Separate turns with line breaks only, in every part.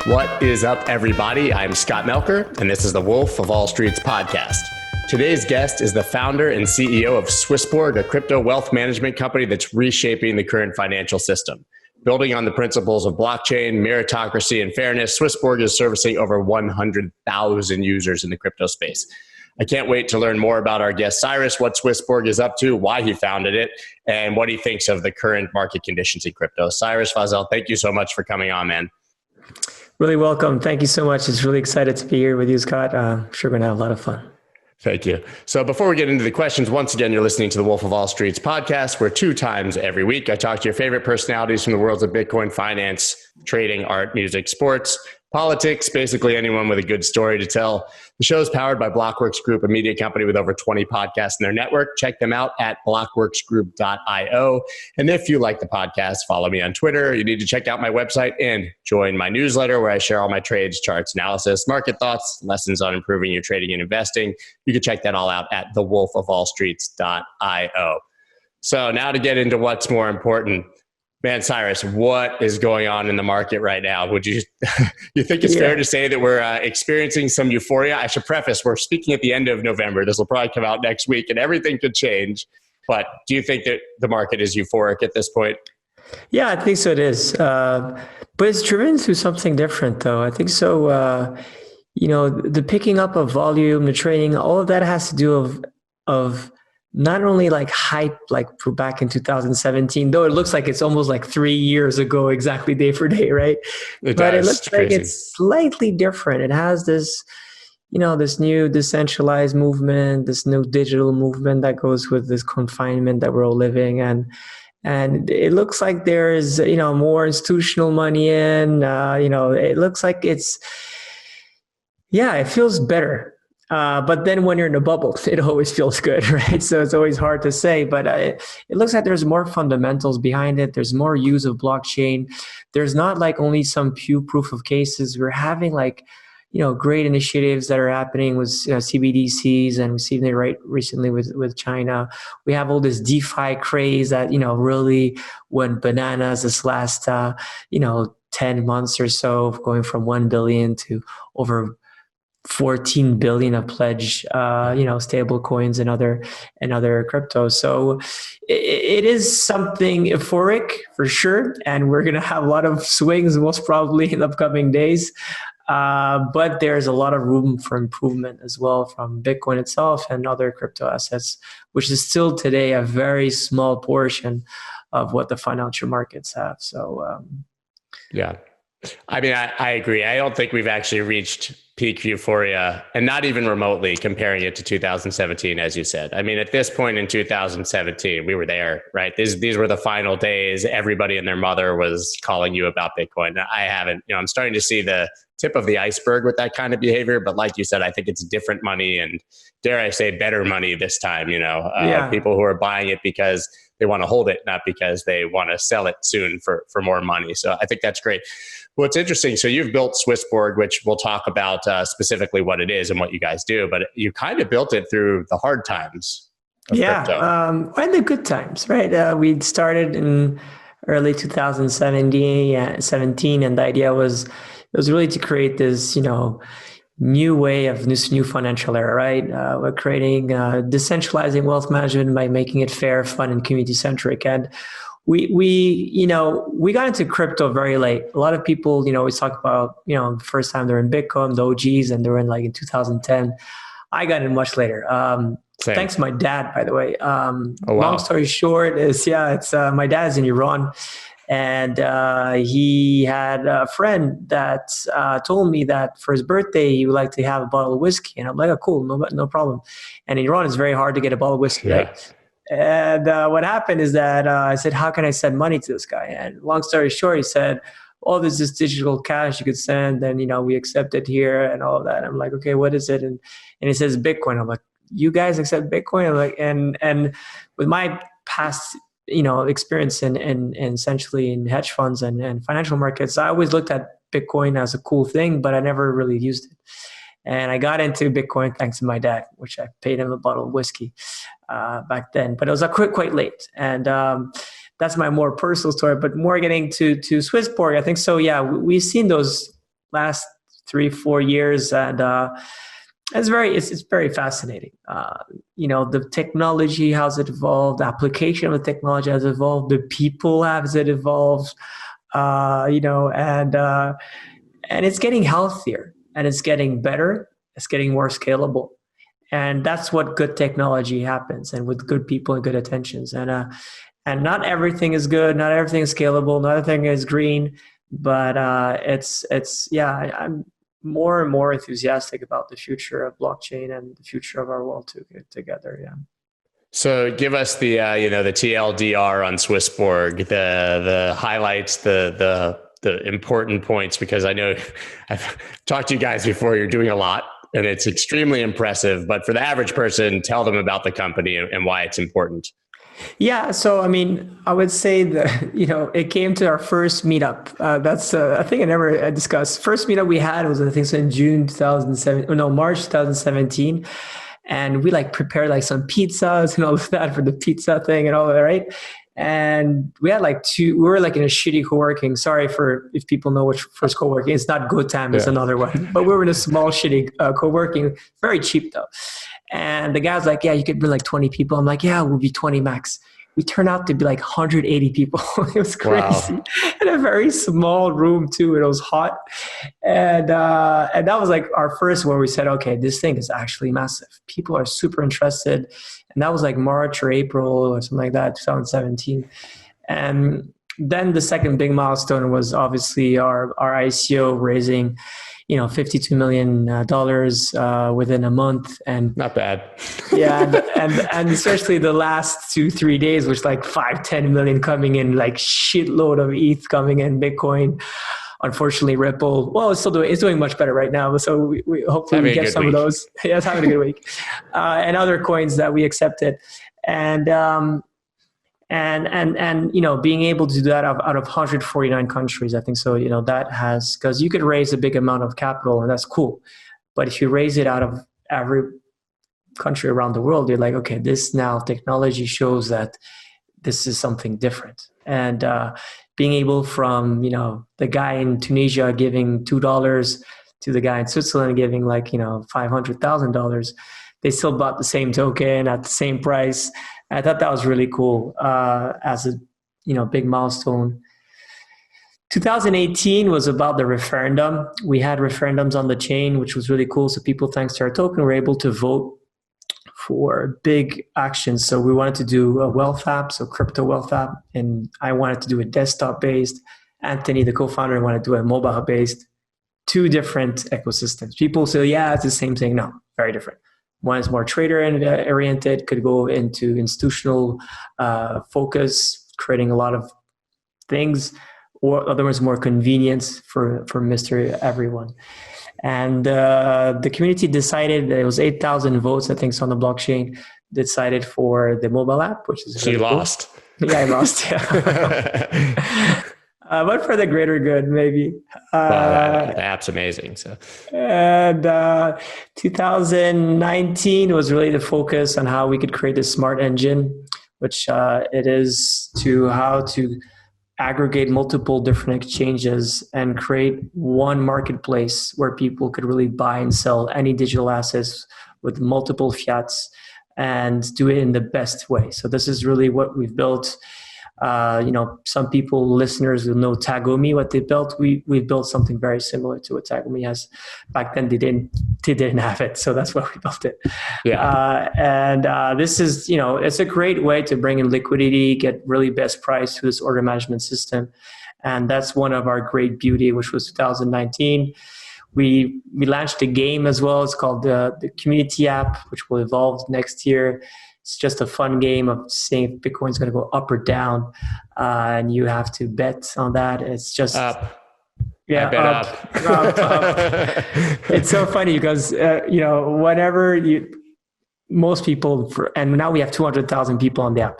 What is up, everybody? I'm Scott Melker, and this is the Wolf of All Streets podcast. Today's guest is the founder and CEO of SwissBorg, a crypto wealth management company that's reshaping the current financial system. Building on the principles of blockchain, meritocracy, and fairness, SwissBorg is servicing over 100,000 users in the crypto space. I can't wait to learn more about our guest Cyrus, what SwissBorg is up to, why he founded it, and what he thinks of the current market conditions in crypto. Cyrus Fazel, thank you so much for coming on, man.
Really welcome. Thank you so much. It's really excited to be here with you, Scott. I'm sure we're going to have a lot of fun.
Thank you. So before we get into the questions, once again, you're listening to the Wolf of All Streets podcast, where 2 times every week I talk to your favorite personalities from the worlds of Bitcoin, finance, trading, art, music, sports, politics, basically anyone with a good story to tell. The show is powered by Blockworks Group, a media company with over 20 podcasts in their network. Check them out at blockworksgroup.io. And if you like the podcast, follow me on Twitter. You need to check out my website and join my newsletter where I share all my trades, charts, analysis, market thoughts, lessons on improving your trading and investing. You can check that all out at thewolfofallstreets.io. So now to get into what's more important. Man, Cyrus, what is going on in the market right now? Would you think it's fair to say that we're experiencing some euphoria? I should preface, we're speaking at the end of November. This will probably come out next week and everything could change. But do you think that the market is euphoric at this point?
Yeah, I think so it is. But it's driven through something different though. I think so, the picking up of volume, the trading, all of that has to do of not only like hype, like back in 2017, though it looks like it's almost like 3 years ago, exactly day for day, right? It looks like it's slightly different. It has this, this new decentralized movement, this new digital movement that goes with this confinement that we're all living. And it looks like there is, more institutional money in, it looks like it feels better. But then when you're in a bubble, it always feels good, right? So it's always hard to say, but it looks like there's more fundamentals behind it. There's more use of blockchain. There's not like only some few proof of cases. We're having great initiatives that are happening with CBDCs, and we've seen it right recently with China. We have all this DeFi craze that, really went bananas this last, 10 months or so, going from 1 billion to over 14 billion of pledge, Stablecoins and other cryptos. So it is something euphoric for sure. And we're going to have a lot of swings most probably in the upcoming days. But there's a lot of room for improvement as well from Bitcoin itself and other crypto assets, which is still today a very small portion of what the financial markets have. So,
yeah. I mean, I agree. I don't think we've actually reached peak euphoria, and not even remotely comparing it to 2017, as you said. I mean, at this point in 2017, we were there, right? These were the final days. Everybody and their mother was calling you about Bitcoin. I haven't, I'm starting to see the tip of the iceberg with that kind of behavior. But like you said, I think it's different money and, dare I say, better money this time, people who are buying it because they want to hold it, not because they want to sell it soon for more money. So I think that's great. Well, it's interesting. So you've built SwissBorg, which we'll talk about specifically what it is and what you guys do, but you kind of built it through the hard times of crypto.
And the good times, right? We started in early 2017, and the idea was really to create this, new way of this new financial era, right? We're creating decentralizing wealth management by making it fair, fun, and community centric. And we got into crypto very late. A lot of people, always talk about, the first time they're in Bitcoin, the OGs, and they were in 2010. I got in much later. Thanks to my dad, by the way. Long story short is, it's my dad's in Iran. And he had a friend that told me that for his birthday, he would like to have a bottle of whiskey. And I'm like, oh, cool, no problem. And in Iran, it's very hard to get a bottle of whiskey, right? And what happened is that I said, how can I send money to this guy? And long story short, he said, oh, there's this digital cash you could send. And, we accept it here and all of that. I'm like, okay, what is it? And he says, Bitcoin. I'm like, you guys accept Bitcoin? I'm like, and with my past experience in essentially in hedge funds and financial markets, I always looked at Bitcoin as a cool thing, but I never really used it. And I got into Bitcoin thanks to my dad, which I paid him a bottle of whiskey back then. But it was quite late. And that's my more personal story. But more getting to SwissBorg, I think so. Yeah, we've seen those last 3-4 years, and it's very fascinating. The technology, how's it evolved, the application of the technology has evolved, the people has it evolved, and it's getting healthier and it's getting better. It's getting more scalable. And that's what good technology happens, and with good people and good intentions. And not everything is good, not everything is scalable, not everything is green, but I'm more and more enthusiastic about the future of blockchain and the future of our world together. Yeah.
So give us the the TLDR on SwissBorg, the highlights, the important points, because I know I've talked to you guys before. You're doing a lot, and it's extremely impressive. But for the average person, tell them about the company and why it's important.
Yeah, so I would say that it came to our first meetup. That's I think I never discussed. First meetup we had was, I think, so in March 2017, and we prepared some pizzas and all of that for the pizza thing and all that, right? And we had we were in a shitty co-working. Sorry if people know which first co-working. It's not GoTime, it's another one. But we were in a small shitty co-working, very cheap though. And the guy was like, yeah, you could bring 20 people. I'm like, yeah, we'll be 20 max. We turned out to be 180 people. It was crazy. Wow. In a very small room too. It was hot. And that was our first where we said, okay, this thing is actually massive. People are super interested. And that was March or April or something like that, 2017. And then the second big milestone was obviously our ICO raising $52 million within a month. And
not bad.
Yeah. And especially the last 2-3 days, which 5-10 million coming in, shitload of ETH coming in, Bitcoin. Unfortunately, Ripple, well, it's doing much better right now. So we hopefully we get some of those. Yeah, it's having a good week. And other coins that we accepted. And being able to do that out of 149 countries, I think so, that has, because you could raise a big amount of capital and that's cool. But if you raise it out of every country around the world, you're okay, this now technology shows that this is something different. And being able from, the guy in Tunisia giving $2 to the guy in Switzerland giving $500,000, they still bought the same token at the same price. I thought that was really cool as a big milestone. 2018 was about the referendum. We had referendums on the chain, which was really cool. So people, thanks to our token, were able to vote for big actions. So we wanted to do a wealth app, so crypto wealth app, and I wanted to do a desktop-based. Anthony, the co-founder, wanted to do a mobile-based. Two different ecosystems. People say, yeah, it's the same thing. No, very different. One is more trader oriented, could go into institutional focus, creating a lot of things, or other ones more convenience for Mr. Everyone. And the community decided, it was 8,000 votes, I think, so on the blockchain, decided for the mobile app, which is
so really you lost.
Cool. Yeah, I lost. Yeah. But for the greater good, maybe.
The app's amazing. So,
and 2019 was really the focus on how we could create a smart engine, which it is to how to aggregate multiple different exchanges and create one marketplace where people could really buy and sell any digital assets with multiple fiats and do it in the best way. So this is really what we've built. Some people, listeners will know Tagomi, what they built. We built something very similar to what Tagomi has. Back then they didn't have it. So that's why we built it. Yeah. This is, it's a great way to bring in liquidity, get really best price through this order management system. And that's one of our great beauty, which was 2019. We launched a game as well. It's called the Community app, which will evolve next year. It's just a fun game of seeing if Bitcoin's going to go up or down, and you have to bet on that. It's just
up.
Yeah,
I bet
up. It's so funny because whenever most people, and now we have 200,000 people on the app.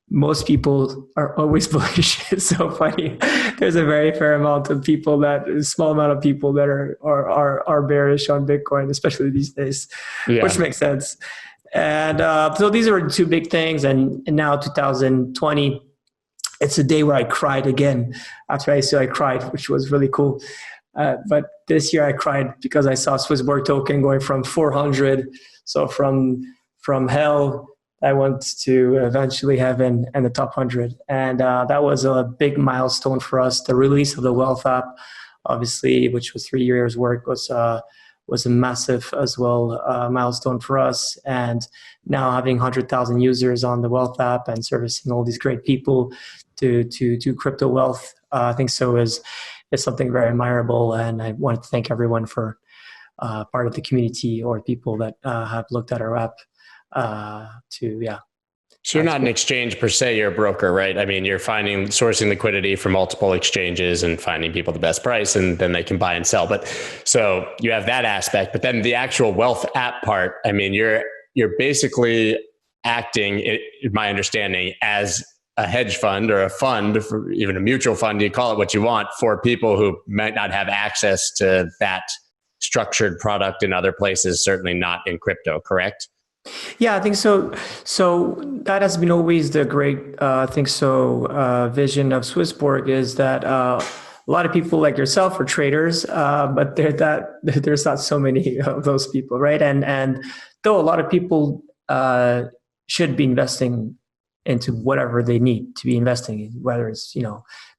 Most people are always bullish. It's so funny. There's a very fair amount of people a small amount of people that are bearish on Bitcoin, especially these days, which makes sense. And so these are two big things. And now 2020, it's a day where I cried again. After I cried, which was really cool. But this year I cried because I saw SwissBorg token going from 400. So from hell, I went to eventually heaven and the top 100. And that was a big milestone for us. The release of the Wealth app, obviously, which was 3 years work, was a massive as well milestone for us. And now having 100,000 users on the Wealth app and servicing all these great people to crypto wealth, I think so is something very admirable. And I want to thank everyone for part of the community or people that have looked at our app.
So you're not an exchange per se, you're a broker, right? I mean, you're sourcing liquidity from multiple exchanges and finding people the best price, and then they can buy and sell. But so you have that aspect, but then the actual Wealth app part, I mean, you're basically acting, in my understanding, as a hedge fund or a fund, for even a mutual fund, you call it what you want, for people who might not have access to that structured product in other places, certainly not in crypto, correct?
Yeah, I think so. So that has been always the great, vision of SwissBorg, is that a lot of people like yourself are traders, but there's not so many of those people, right? And though a lot of people should be investing into whatever they need to be investing in, whether it's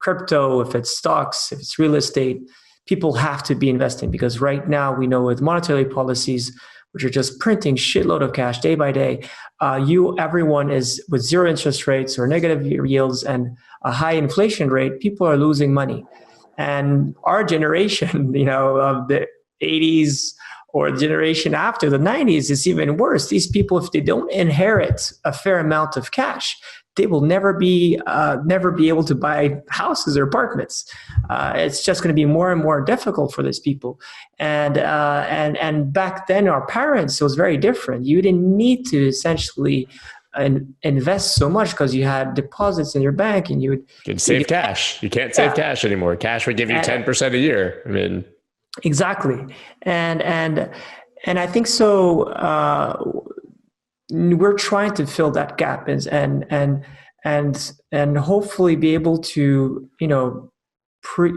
crypto, if it's stocks, if it's real estate, people have to be investing, because right now we know with monetary policies, which are just printing shitload of cash day by day, everyone is with zero interest rates or negative yields and a high inflation rate, people are losing money. And our generation, of the 80s or the generation after the 90s is even worse. These people, if they don't inherit a fair amount of cash, they will never be able to buy houses or apartments. It's just going to be more and more difficult for these people. And back then, our parents, it was very different. You didn't need to essentially invest so much because you had deposits in your bank, and you could
save cash. You can't save cash anymore. Cash would give you 10% a year. I mean,
exactly. And I think so. We're trying to fill that gap and hopefully be able to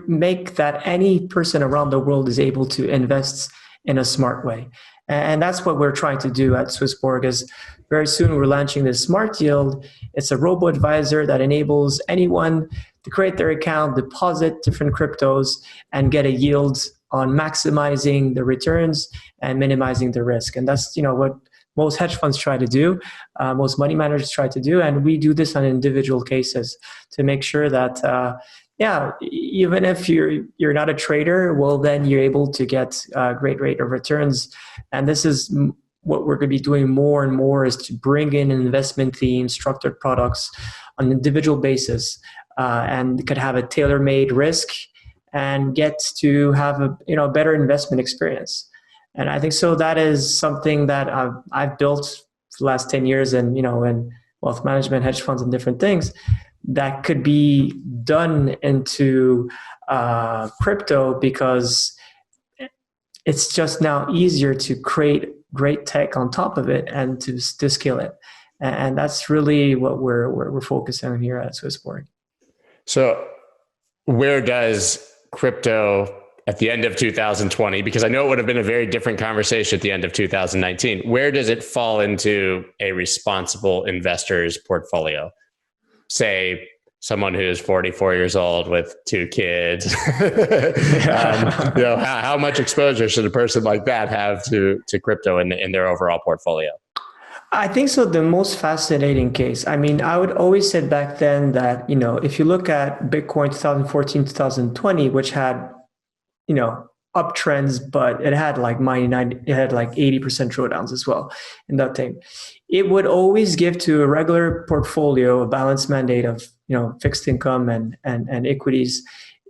make that any person around the world is able to invest in a smart way. And that's what we're trying to do at SwissBorg. Is very soon we're launching this smart yield. It's a robo advisor that enables anyone to create their account, deposit different cryptos, and get a yield on maximizing the returns and minimizing the risk. And that's what most hedge funds try to do, most money managers try to do, and we do this on individual cases to make sure that, even if you're not a trader, well, then you're able to get a great rate of returns. And this is what we're going to be doing more and more, is to bring in investment themes, structured products on an individual basis, and could have a tailor-made risk and get to have a better investment experience. And I think so that is something that I've built for the last 10 years in wealth management, hedge funds, and different things that could be done into crypto, because it's just now easier to create great tech on top of it and to scale it. And that's really what we're focusing on here at SwissBorg.
So where does crypto at the end of 2020, because I know it would have been a very different conversation at the end of 2019, where does it fall into a responsible investor's portfolio? Say someone who's 44 years old with 2 kids. How much exposure should a person like that have to crypto in their overall portfolio?
I think so. The most fascinating case, I mean, I would always say back then that, if you look at Bitcoin 2014, 2020, which had uptrends, but it had like 80% drawdowns as well in that time. It would always give to a regular portfolio a balanced mandate of, fixed income and equities.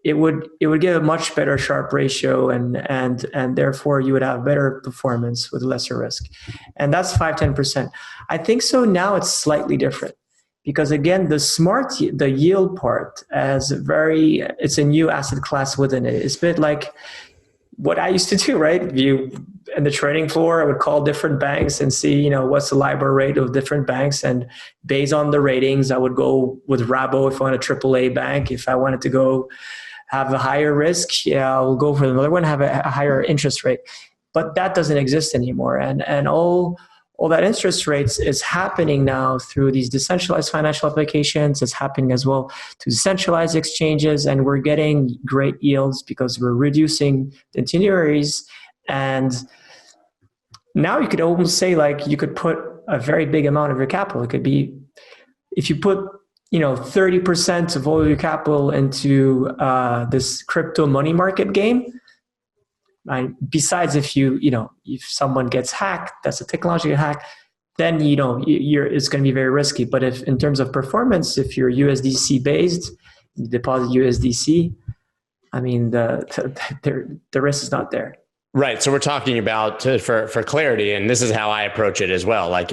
It would give a much better Sharpe ratio, and therefore you would have better performance with lesser risk. And that's 5-10%. I think so now it's slightly different, because again, the yield part it's a new asset class within it. It's a bit like what I used to do, right? In the trading floor, I would call different banks and see, what's the LIBOR rate of different banks. And based on the ratings, I would go with Rabo if I want a AAA bank. If I wanted to go have a higher risk. Yeah, I'll go for another one, have a higher interest rate. But that doesn't exist anymore. And all that interest rates is happening now through these decentralized financial applications. It's happening as well to decentralized exchanges, and we're getting great yields because we're reducing the intermediaries. And now you could almost say like you could put a very big amount of your capital. It could be, if you put 30% of all your capital into this crypto money market game. Right? Besides, if if someone gets hacked, that's a technological hack, then it's going to be very risky. But if in terms of performance, if you're USDC based, you deposit USDC, I mean the risk is not there.
Right. So we're talking about, for clarity, and this is how I approach it as well. Like,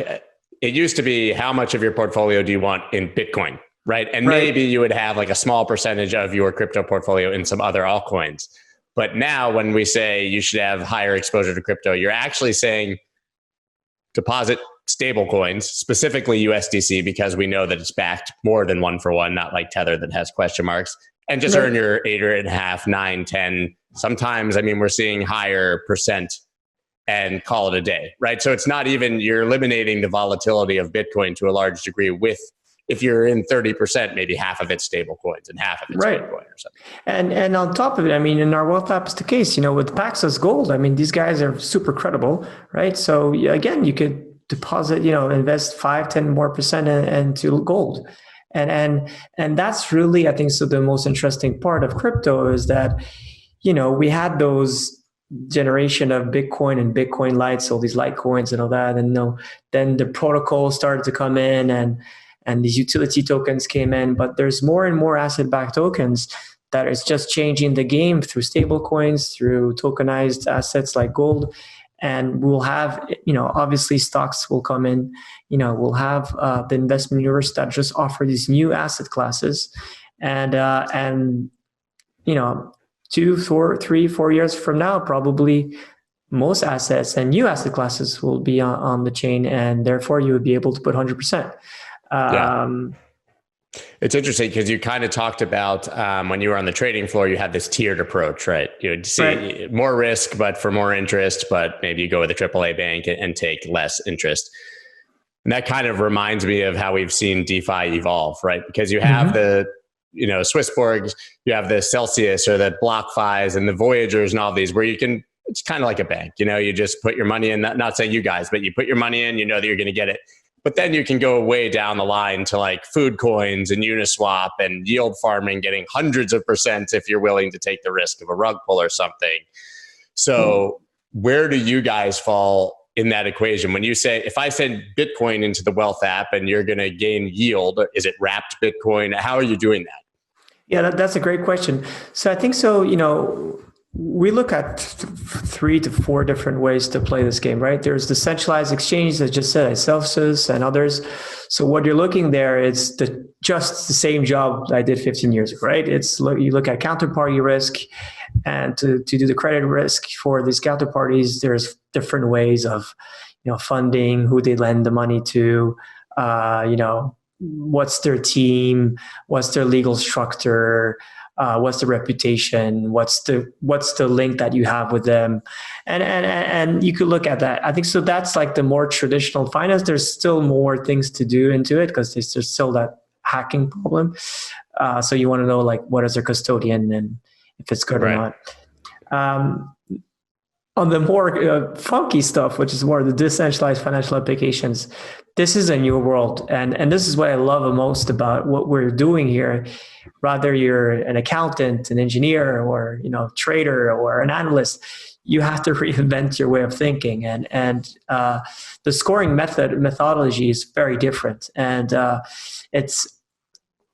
it used to be, how much of your portfolio do you want in Bitcoin? Right. And maybe you would have like a small percentage of your crypto portfolio in some other altcoins. But now when we say you should have higher exposure to crypto, you're actually saying deposit stablecoins, specifically USDC, because we know that it's backed more than 1-for-1, not like Tether that has question marks, and just earn your 8.5, 9, 10. Sometimes, I mean, we're seeing higher percent and call it a day, right? So it's not even, you're eliminating the volatility of Bitcoin to a large degree with, if you're in 30%, maybe half of it's stable coins and half of it's Bitcoin or something.
And on top of it, I mean, in our wealth app is the case, with Paxos Gold, I mean, these guys are super credible, right? So again, you could deposit, invest 5-10% more into gold. And that's really, I think, so the most interesting part of crypto is that, we had those generation of Bitcoin and Bitcoin lights, all these Litecoins and all that. And then the protocol started to come in and these utility tokens came in, but there's more and more asset-backed tokens that is just changing the game through stablecoins, through tokenized assets like gold. And we'll have, obviously stocks will come in, we'll have the investment universe that just offer these new asset classes. And 2, 3, 4 years from now, probably most assets and new asset classes will be on the chain, and therefore you would be able to put 100%.
It's interesting because you kind of talked about when you were on the trading floor, you had this tiered approach, right? You would see more risk, but for more interest, but maybe you go with a AAA bank and take less interest. And that kind of reminds me of how we've seen DeFi evolve, right? Because you have the, SwissBorgs, you have the Celsius or the BlockFis and the Voyagers and all these where you can, it's kind of like a bank, you just put your money in, not saying you guys, but you put your money in, that you're going to get it. But then you can go way down the line to like food coins and Uniswap and yield farming, getting hundreds of percent if you're willing to take the risk of a rug pull or something. So where do you guys fall in that equation? When you say, if I send Bitcoin into the wealth app and you're going to gain yield, is it wrapped Bitcoin? How are you doing that?
Yeah, that's a great question. So I think so, we look at 3 to 4 different ways to play this game, right? There's the centralized exchange, as just said, Celsius and others. So what you're looking there is just the same job I did 15 years ago, right? You look at counterparty risk, and to do the credit risk for these counterparties, there's different ways of, funding, who they lend the money to, what's their team, what's their legal structure, what's the reputation, what's the link that you have with them, and you could look at that. I think so. That's like the more traditional finance. There's still more things to do into it because there's still that hacking problem. So you want to know like what is their custodian and if it's good or not. On the more funky stuff, which is more the decentralized financial applications, this is a new world. And this is what I love the most about what we're doing here. Rather you're an accountant, an engineer, or trader or an analyst, you have to reinvent your way of thinking. And the scoring methodology is very different. And it's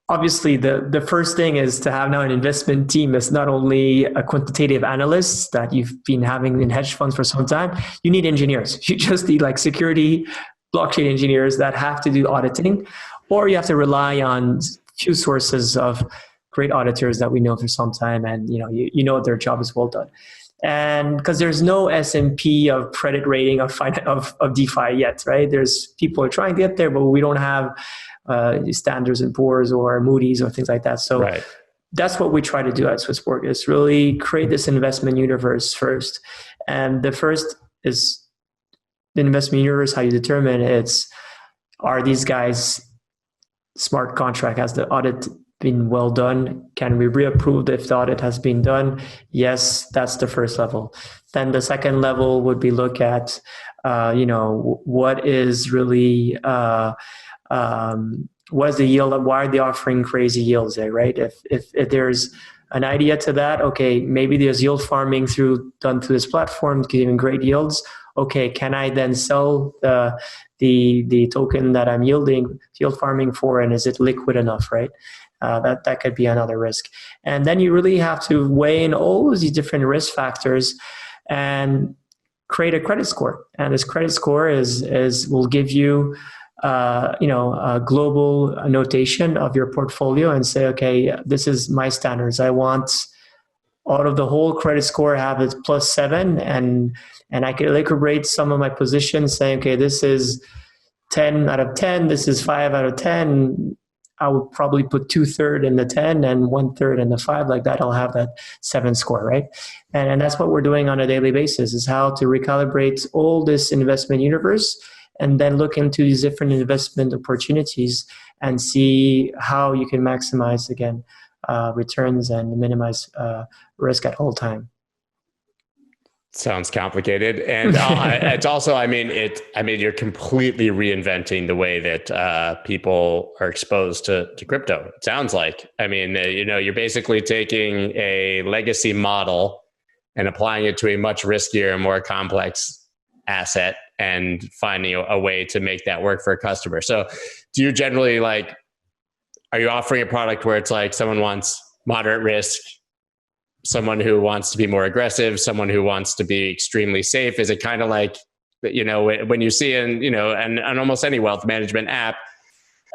obviously the first thing is to have now an investment team that's not only a quantitative analyst that you've been having in hedge funds for some time. You need engineers. You just need like security, blockchain engineers that have to do auditing, or you have to rely on few sources of great auditors that we know for some time, and their job is well done. And because there's no S&P of credit rating of DeFi yet, right? There's people are trying to get there, but we don't have Standards and Poor's or Moody's or things like that. So that's what we try to do at SwissBorg, is really create this investment universe first. And the first is the investment universe. How you determine it's, are these guys smart contract? Has the audit been well done? Can we reapprove if the audit has been done? Yes, that's the first level. Then the second level would be look at, what is really, what is the yield? Why are they offering crazy yields there, right? If there's an idea to that, okay, maybe there's yield farming done through this platform, giving great yields. Okay, can I then sell the token that I'm yield farming for, and is it liquid enough, right? That could be another risk. And then you really have to weigh in all of these different risk factors and create a credit score. And this credit score will give you a global notation of your portfolio and say, okay, this is my standards. I want out of the whole credit score have it +7, and I can equilibrate some of my positions, saying, okay, this is 10 out of 10, this is 5 out of 10. I would probably put 2/3 in the 10 and 1/3 in the 5. Like that, I'll have that 7 score, right? And that's what we're doing on a daily basis, is how to recalibrate all this investment universe and then look into these different investment opportunities and see how you can maximize, again, returns and minimize risk at all time.
Sounds complicated, and it's also, you're completely reinventing the way that people are exposed to crypto. It sounds like, you're basically taking a legacy model and applying it to a much riskier, more complex asset, and finding a way to make that work for a customer. So, do you generally are you offering a product where it's like someone wants moderate risk, someone who wants to be more aggressive, someone who wants to be extremely safe? Is it kind of like, when you see an almost any wealth management app,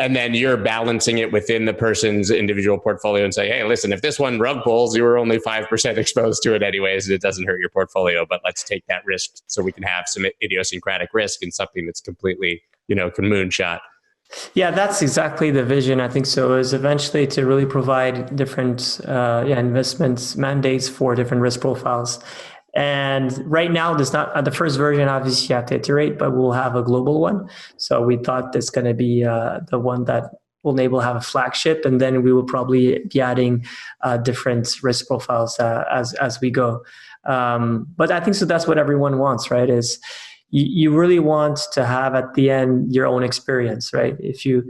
and then you're balancing it within the person's individual portfolio and say, hey, listen, if this one rug pulls, you were only 5% exposed to it anyways, and it doesn't hurt your portfolio, but let's take that risk so we can have some idiosyncratic risk in something that's completely, moonshot.
Yeah, that's exactly the vision. I think so, is eventually to really provide different investment mandates for different risk profiles. And right now, there's not the first version, obviously you have to iterate, but we'll have a global one. So we thought that's going to be the one that will enable have a flagship, and then we will probably be adding different risk profiles as we go. But I think so that's what everyone wants, right? Is you really want to have at the end your own experience, right? If you're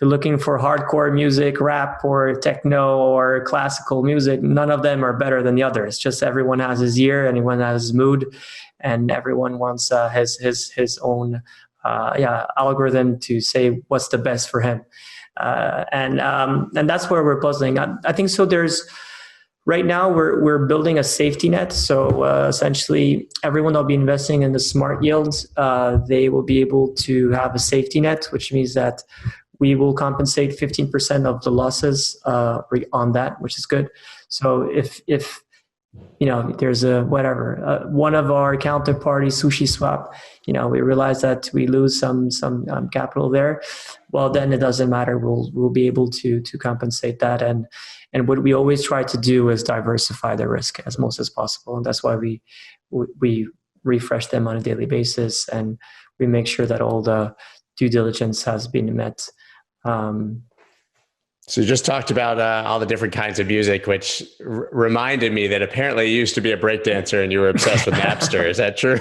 looking for hardcore music, rap or techno or classical music, none of them are better than the others. Just everyone has his ear, everyone has his mood, and everyone wants his own algorithm to say what's the best for him. And that's where we're puzzling. I think so. Right now, we're building a safety net. So essentially, everyone will be investing in the smart yields. They will be able to have a safety net, which means that we will compensate 15% of the losses on that, which is good. So if there's one of our counterparties, Sushi Swap, we realize that we lose some capital there. Well, then it doesn't matter. We'll be able to compensate that. And what we always try to do is diversify the risk as much as possible. And that's why we refresh them on a daily basis, and we make sure that all the due diligence has been met.
So you just talked about all the different kinds of music, which reminded me that apparently you used to be a breakdancer and you were obsessed with Napster. Is that true?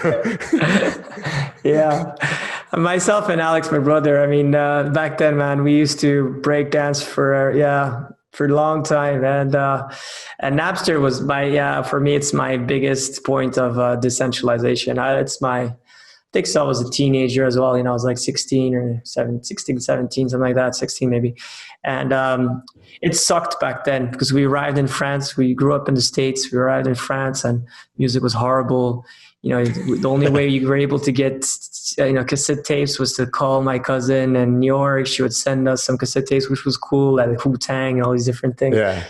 Yeah. Myself and Alex, my brother, back then, man, we used to breakdance for a long time. And Napster was for me, it's my biggest point of decentralization. I think so. I was a teenager as well. I was like 16, 17, something like that, 16 maybe. And it sucked back then because we arrived in France. We grew up in the States. We arrived in France and music was horrible. The only way you were able to get, cassette tapes was to call my cousin in New York. She would send us some cassette tapes, which was cool, like Wu-Tang and all these different things. Yeah.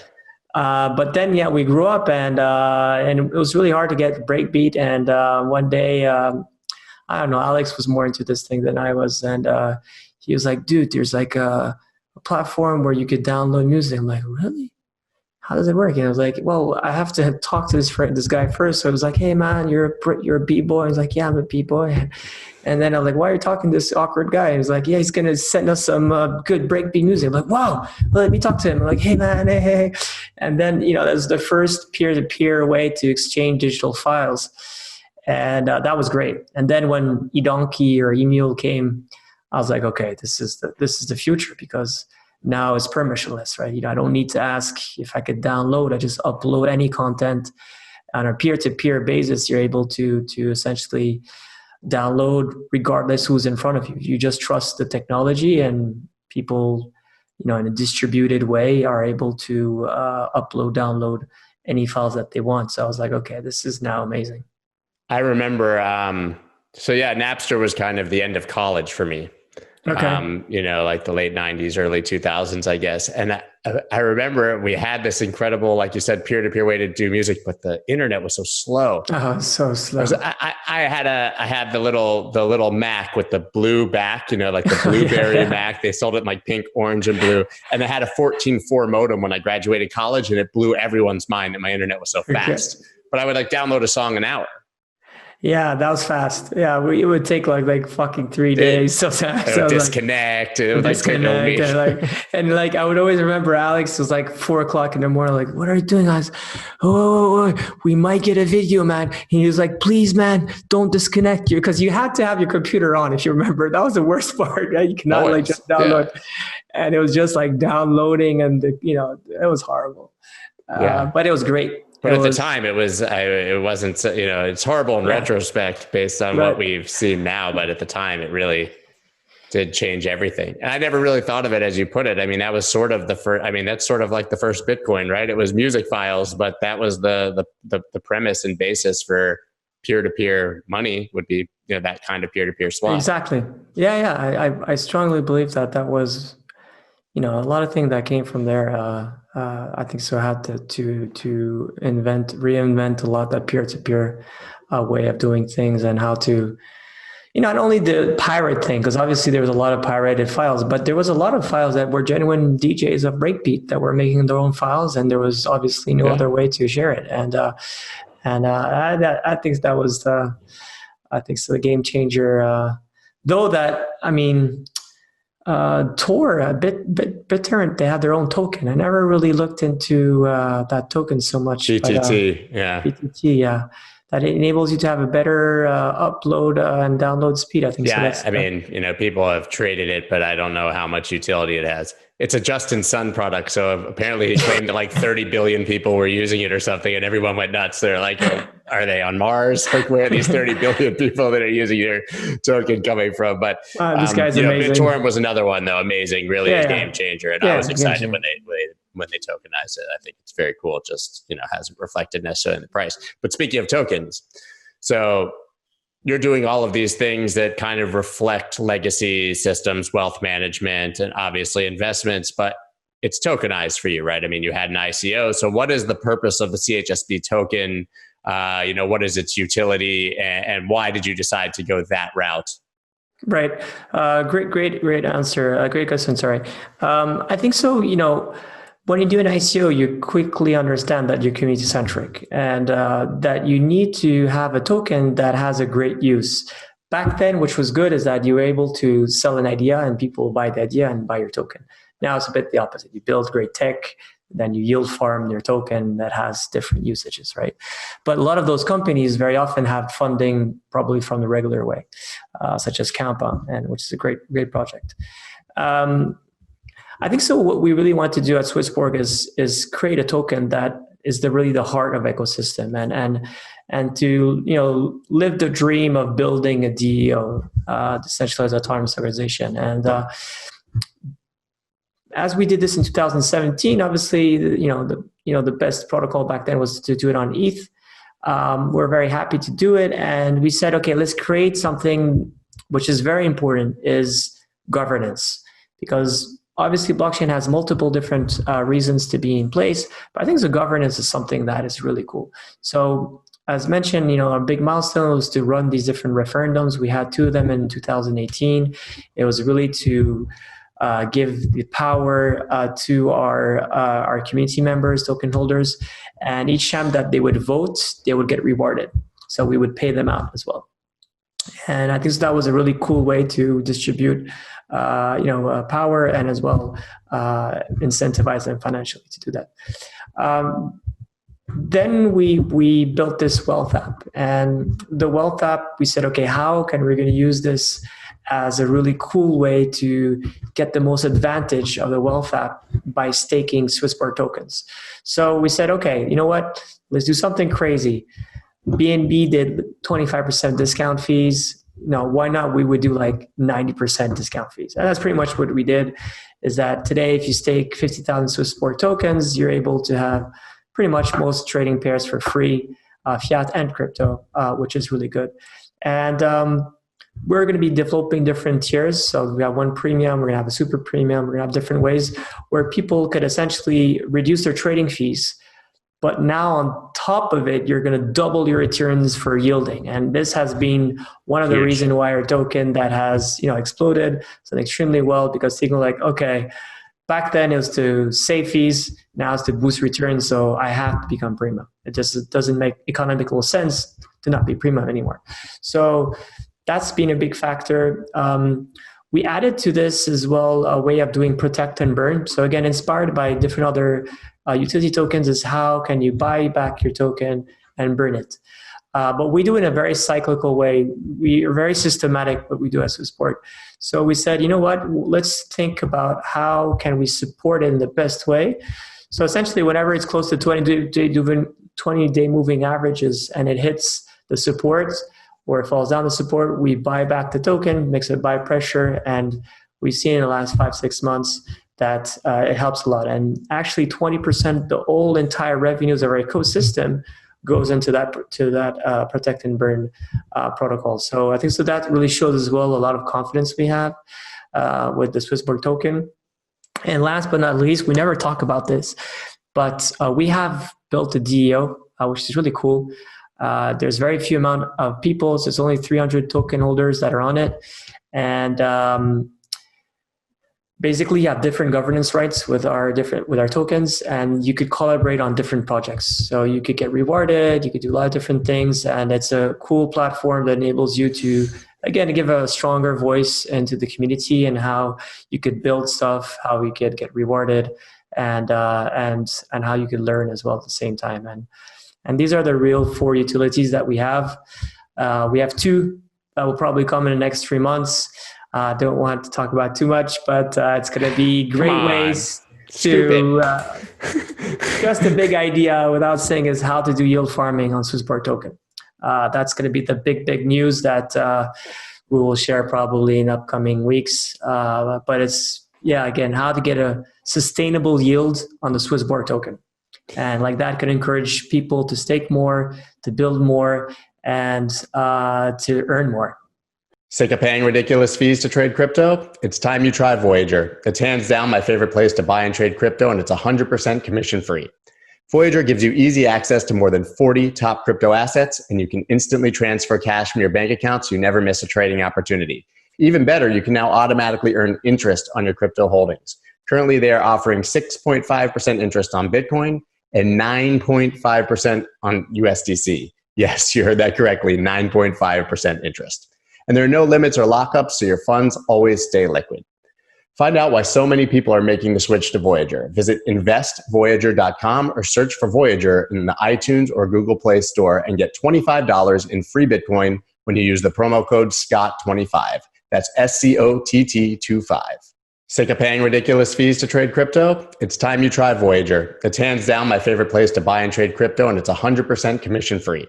But then, we grew up and it was really hard to get breakbeat. And one day, I don't know, Alex was more into this thing than I was. And he was like, dude, there's like a platform where you could download music. I'm like, really? how does it work? And I was like, well, I have to talk to this guy first. So I was like, hey man, you're a b-boy. He's like, yeah, I'm a b-boy. And then I'm like, why are you talking to this awkward guy? And he's like, yeah, he's going to send us some good breakbeat music. I'm like, wow, well, let me talk to him. I'm like, hey man, hey. And then, that was the first peer-to-peer way to exchange digital files. And that was great. And then when eDonkey or eMule came, I was like, okay, this is the future, because now it's permissionless, right? I don't need to ask if I could download. I just upload any content on a peer-to-peer basis. You're able to essentially download regardless who's in front of you. You just trust the technology, and people, in a distributed way, are able to upload, download any files that they want. So I was like, okay, this is now amazing.
I remember, Napster was kind of the end of college for me.
Okay.
Like the late 90s, early 2000s, I guess. And I remember we had this incredible, like you said, peer-to-peer way to do music, but the internet was so slow.
Oh, so slow.
I had the little Mac with the blue back, like the Blueberry Mac. They sold it in like pink, orange, and blue. And I had a 14.4 modem when I graduated college, and it blew everyone's mind that my internet was so fast. Okay. But I would download a song an hour.
Yeah, that was fast. Yeah, it would take like fucking 3 days. So
disconnect. And
I would always remember Alex was like 4:00 in the morning. Like, what are you doing? I was, oh, we might get a video, man. And he was like, please, man, don't disconnect you, because you had to have your computer on. If you remember, that was the worst part. Right? You cannot just download, and it was just like downloading, and it was horrible. But it was great.
But at the time, it wasn't, it's horrible in retrospect based on what we've seen now. But at the time, it really did change everything. And I never really thought of it as you put it. I mean, that was sort of the first, that's sort of like the first Bitcoin, right? It was music files, but that was the premise and basis for peer-to-peer money would be, that kind of peer-to-peer swap.
Exactly. Yeah. I strongly believe that was, a lot of things that came from there. I think so had to reinvent a lot that peer-to-peer way of doing things, and how to, not only the pirate thing, because obviously there was a lot of pirated files, but there was a lot of files that were genuine DJs of breakbeat that were making their own files, and there was obviously no other way to share it. And I think that was the game changer. Though that, Tor, BitTorrent, they had their own token. I never really looked into that token so much.
BTT,
BTT, yeah. That it enables you to have a better upload and download speed, I think.
Yeah, so people have traded it, but I don't know how much utility it has. It's a Justin Sun product, so apparently he claimed that like 30 billion people were using it or something, and everyone went nuts. They're like, are they on Mars? Like, where are these 30 billion people that are using your token coming from? But
this guy's amazing.
BitTorrent was another one, though, amazing, really a game changer, and I was excited when they tokenized it. I think it's very cool. It just hasn't reflected necessarily in the price. But speaking of tokens, so you're doing all of these things that kind of reflect legacy systems, wealth management, and obviously investments, but it's tokenized for you, right? You had an ICO. So what is the purpose of the CHSB token? What is its utility, and why did you decide to go that route?
Right. Great answer. Great question. Sorry. I think so. When you do an ICO, you quickly understand that you're community centric, and that you need to have a token that has a great use. Back then, which was good, is that you were able to sell an idea and people buy the idea and buy your token. Now it's a bit the opposite. You build great tech, then you yield farm your token that has different usages, right? But a lot of those companies very often have funding probably from the regular way, such as Campa, and which is a great project. I think so. What we really want to do at SwissBorg is create a token that is really the heart of ecosystem, and to live the dream of building a DEO, decentralized autonomous organization. And as we did this in 2017, obviously the best protocol back then was to do it on ETH. We're very happy to do it, and we said, okay, let's create something which is very important, is governance, because obviously, blockchain has multiple different reasons to be in place, but I think the governance is something that is really cool. So, as mentioned, our big milestone was to run these different referendums. We had 2 of them in 2018. It was really to give the power to our community members, token holders, and each time that they would vote, they would get rewarded. So we would pay them out as well. And I think that was a really cool way to distribute, power and as well incentivize them financially to do that. Then we built this wealth app, and the wealth app, we said, okay, how can we going to use this as a really cool way to get the most advantage of the wealth app by staking SwissBorg tokens? So we said, okay, you know what? Let's do something crazy. BNB did 25% discount fees. No, why not? We would do like 90% discount fees. And that's pretty much what we did, is that today, if you stake 50,000 SwissBorg tokens, you're able to have pretty much most trading pairs for free, fiat and crypto, which is really good. And we're going to be developing different tiers. So we have one premium, we're going to have a super premium, we're going to have different ways where people could essentially reduce their trading fees. But now on top of it, you're going to double your returns for yielding. And this has been one of the reasons why our token that has exploded so extremely well, because people are like, okay, back then it was to save fees, now it's to boost returns, so I have to become premium. It just doesn't make economical sense to not be premium anymore. So that's been a big factor. We added to this as well a way of doing protect and burn. So again, inspired by different other utility tokens, is how can you buy back your token and burn it? But we do it in a very cyclical way. We are very systematic what we do as SwissBorg. So we said, you know what, let's think about how can we support it in the best way. So essentially, whenever it's close to 20-day moving averages and it hits the support or it falls down the support, we buy back the token, makes it buy pressure. And we've seen in the last 5-6 months that it helps a lot. And actually 20%, the whole entire revenues of our ecosystem goes into that protect and burn protocol. So I think that really shows as well a lot of confidence we have with the SwissBorg token. And last but not least, we never talk about this, but we have built a DEO, which is really cool. There's very few amount of people, so it's only 300 token holders that are on it. And basically you have different governance rights with our tokens, and you could collaborate on different projects. So you could get rewarded, you could do a lot of different things, and it's a cool platform that enables you to, again, give a stronger voice into the community and how you could build stuff, how you could get rewarded, and how you could learn as well at the same time. And these are the real 4 utilities that we have. We have 2 that will probably come in the next 3 months. Don't want to talk about too much, but it's going to be great ways to just a big idea without saying is how to do yield farming on SwissBorg token. That's going to be the big news that we will share probably in upcoming weeks. But it's, again, how to get a sustainable yield on the SwissBorg token. And like that could encourage people to stake more, to build more, and to earn more.
Sick of paying ridiculous fees to trade crypto? It's time you try Voyager. It's hands down my favorite place to buy and trade crypto, and it's 100% commission free. Voyager gives you easy access to more than 40 top crypto assets, and you can instantly transfer cash from your bank account so you never miss a trading opportunity. Even better, you can now automatically earn interest on your crypto holdings. Currently, they are offering 6.5% interest on Bitcoin and 9.5% on USDC. Yes, you heard that correctly, 9.5% interest. And there are no limits or lockups, so your funds always stay liquid. Find out why so many people are making the switch to Voyager. Visit investvoyager.com or search for Voyager in the iTunes or Google Play Store and get $25 in free Bitcoin when you use the promo code SCOTT25. That's SCOTT25. Sick of paying ridiculous fees to trade crypto? It's time you try Voyager. It's hands down my favorite place to buy and trade crypto, and it's 100% commission free.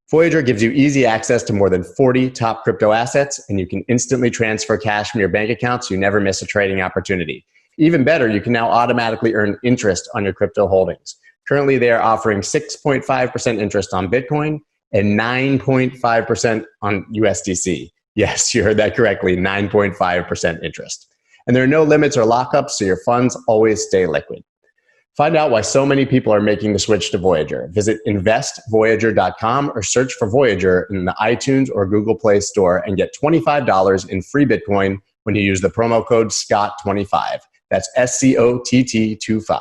Voyager gives you easy access to more than 40 top crypto assets, and you can instantly transfer cash from your bank account so you never miss a trading opportunity. Even better, you can now automatically earn interest on your crypto holdings. Currently, they are offering 6.5% interest on Bitcoin and 9.5% on USDC. Yes, you heard that correctly, 9.5% interest. And there are no limits or lockups, so your funds always stay liquid. Find out why so many people are making the switch to Voyager. Visit investvoyager.com or search for Voyager in the iTunes or Google Play Store and get $25 in free Bitcoin when you use the promo code SCOTT25. That's SCOTT25.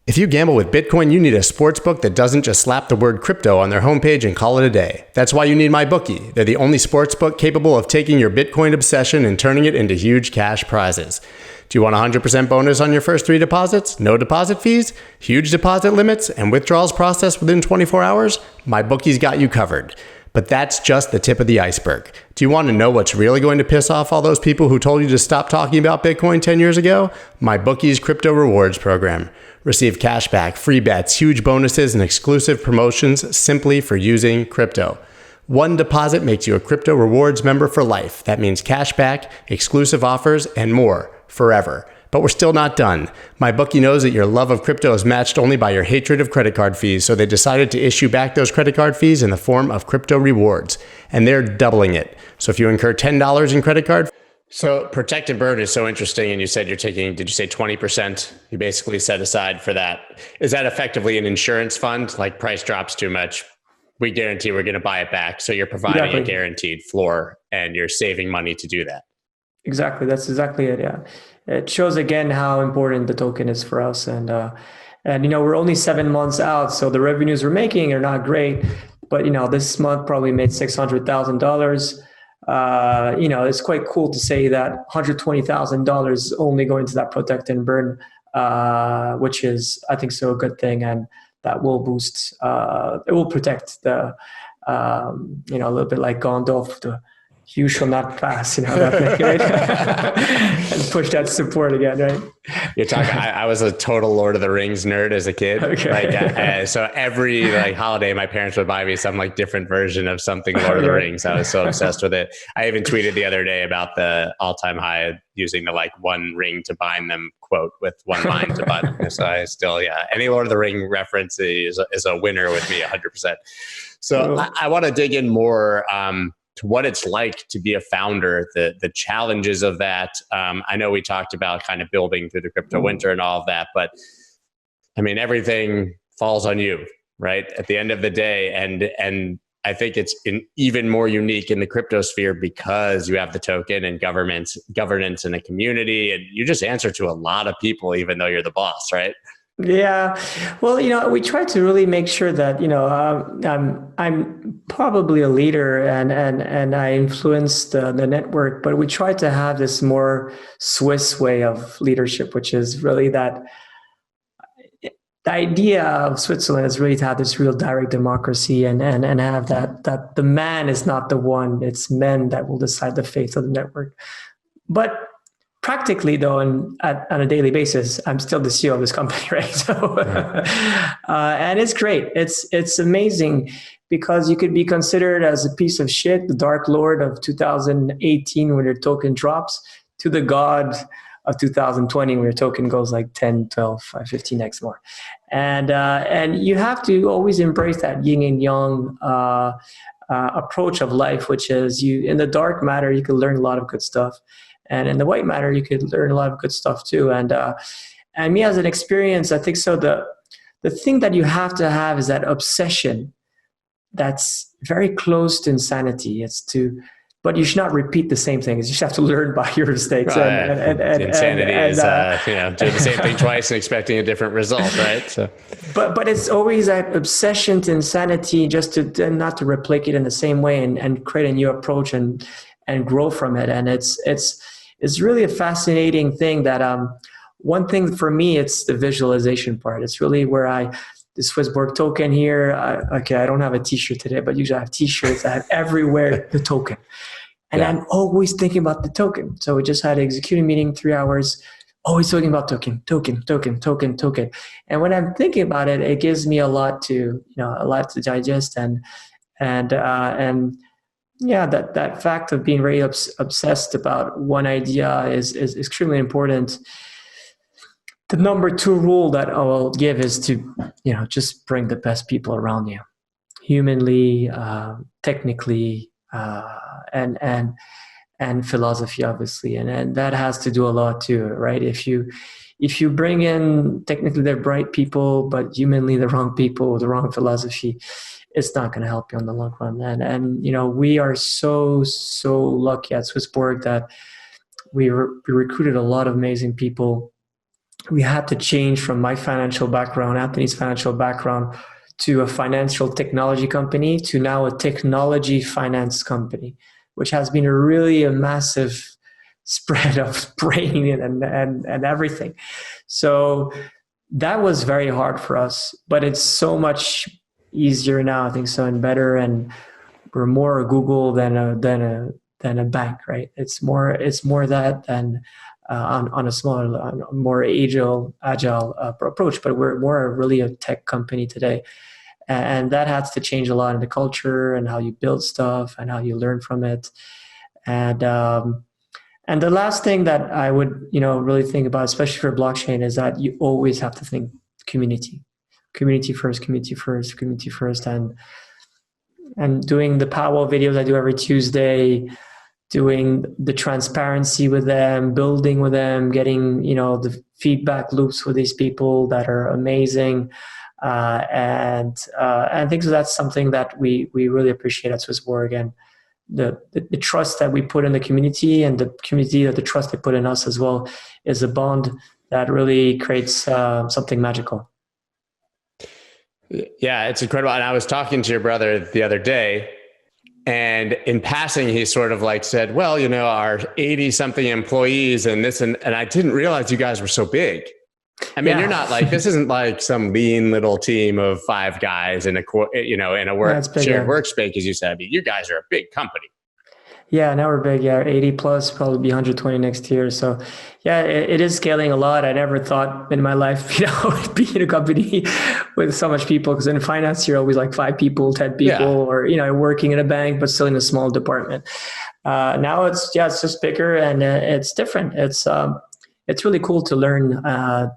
If you gamble with Bitcoin, you need a sportsbook that doesn't just slap the word crypto on their homepage and call it a day. That's why you need MyBookie. They're the only sportsbook capable of taking your Bitcoin obsession and turning it into huge cash prizes. Do you want a 100% bonus on your first 3 deposits? No deposit fees? Huge deposit limits? And withdrawals processed within 24 hours? MyBookie's got you covered. But that's just the tip of the iceberg. Do you want to know what's really going to piss off all those people who told you to stop talking about Bitcoin 10 years ago? MyBookie's crypto rewards program. Receive cashback, free bets, huge bonuses, and exclusive promotions simply for using crypto. One deposit makes you a crypto rewards member for life. That means cashback, exclusive offers, and more forever. But we're still not done. MyBookie knows that your love of crypto is matched only by your hatred of credit card fees, so they decided to issue back those credit card fees in the form of crypto rewards. And they're doubling it. So if you incur $10 in credit card... So protect and burn is so interesting. And you said you're taking, did you say 20%? You basically set aside for that. Is that effectively an insurance fund? Like price drops too much, we guarantee we're going to buy it back. So you're providing a guaranteed floor and you're saving money to do that.
Exactly. That's exactly it. Yeah. It shows again how important the token is for us. And we're only 7 months out. So the revenues we're making are not great, but this month probably made $600,000. It's quite cool to say that $120,000 only going to that protect and burn, which is, I think, so a good thing. And that will boost, it will protect the, a little bit like Gandalf, the you shall not pass, that thing, right? And push that support again, right?
You're talking, I was a total Lord of the Rings nerd as a kid. Okay. So every holiday, my parents would buy me some different version of something Lord of the Rings. I was so obsessed with it. I even tweeted the other day about the all-time high using the one ring to bind them quote with one mind to bind them. So I still, any Lord of the Ring reference is a winner with me 100%. So I want to dig in more, to what it's like to be a founder, the challenges of that. I know we talked about kind of building through the crypto winter and all of that, but I mean, everything falls on you, right? At the end of the day. And I think it's even more unique in the crypto sphere because you have the token and governance in a community, and you just answer to a lot of people, even though you're the boss, right?
Yeah, well, we try to really make sure that I'm probably a leader and I influence the network, but we try to have this more Swiss way of leadership, which is really that the idea of Switzerland is really to have this real direct democracy and have that the man is not the one, it's men that will decide the fate of the network. But practically, though, on a daily basis, I'm still the CEO of this company, right? So, and it's great. It's amazing because you could be considered as a piece of shit, the Dark Lord of 2018 when your token drops, to the God of 2020 when your token goes 10, 12, 15x more. And you have to always embrace that yin and yang approach of life, which is in the dark matter, you can learn a lot of good stuff. And in the white matter, you could learn a lot of good stuff too. And me as an experience, I think so. The thing that you have to have is that obsession that's very close to insanity. But you should not repeat the same thing. You just have to learn by your mistakes.
Right. Insanity is doing the same thing twice and expecting a different result, right? So,
but it's always that obsession to insanity, just to not to replicate in the same way and create a new approach and grow from it. And it's really a fascinating thing that one thing for me, it's the visualization part. It's really where the SwissBorg token here. I don't have a t-shirt today, but usually I have t-shirts. I have everywhere the token. And I'm always thinking about the token. So we just had an executive meeting, 3 hours, always talking about token. And when I'm thinking about it, it gives me a lot to digest and that fact of being very obsessed about one idea is extremely important. The number 2 rule that I will give is to, just bring the best people around you, humanly, technically, and philosophy, obviously. And that has to do a lot too, right? If you bring in technically the right people, but humanly the wrong people with the wrong philosophy, it's not going to help you in the long run. And we are so lucky at SwissBorg that we recruited a lot of amazing people. We had to change from my financial background, Anthony's financial background, to a financial technology company to now a technology finance company, which has been a massive spread of brain and everything. So that was very hard for us, but it's so much easier now, I think so, and better. And we're more a Google than a bank, right? It's more that than on a smaller, more agile approach. But we're more really a tech company today, and that has to change a lot in the culture and how you build stuff and how you learn from it. And the last thing that I would really think about, especially for blockchain, is that you always have to think community first, and doing the Powwow videos I do every Tuesday, doing the transparency with them, building with them, getting the feedback loops with these people that are amazing, and I think so that's something that we really appreciate at SwissBorg, and the trust that we put in the community, and the community or the trust they put in us as well, is a bond that really creates something magical.
Yeah, it's incredible. And I was talking to your brother the other day, and in passing, he sort of like said, well, our 80 something employees and this, and I didn't realize you guys were so big. I mean, You're not like, this isn't like some lean little team of 5 guys in a shared workspace, as you said. I mean, you guys are a big company.
Yeah, now we're big. Yeah, 80 plus, probably be 120 next year. So yeah, it is scaling a lot. I never thought in my life, being in a company with so much people, because in finance, you're always like 5 people, 10 people, or, working in a bank, but still in a small department. Now it's just bigger, and it's different. It's really cool to learn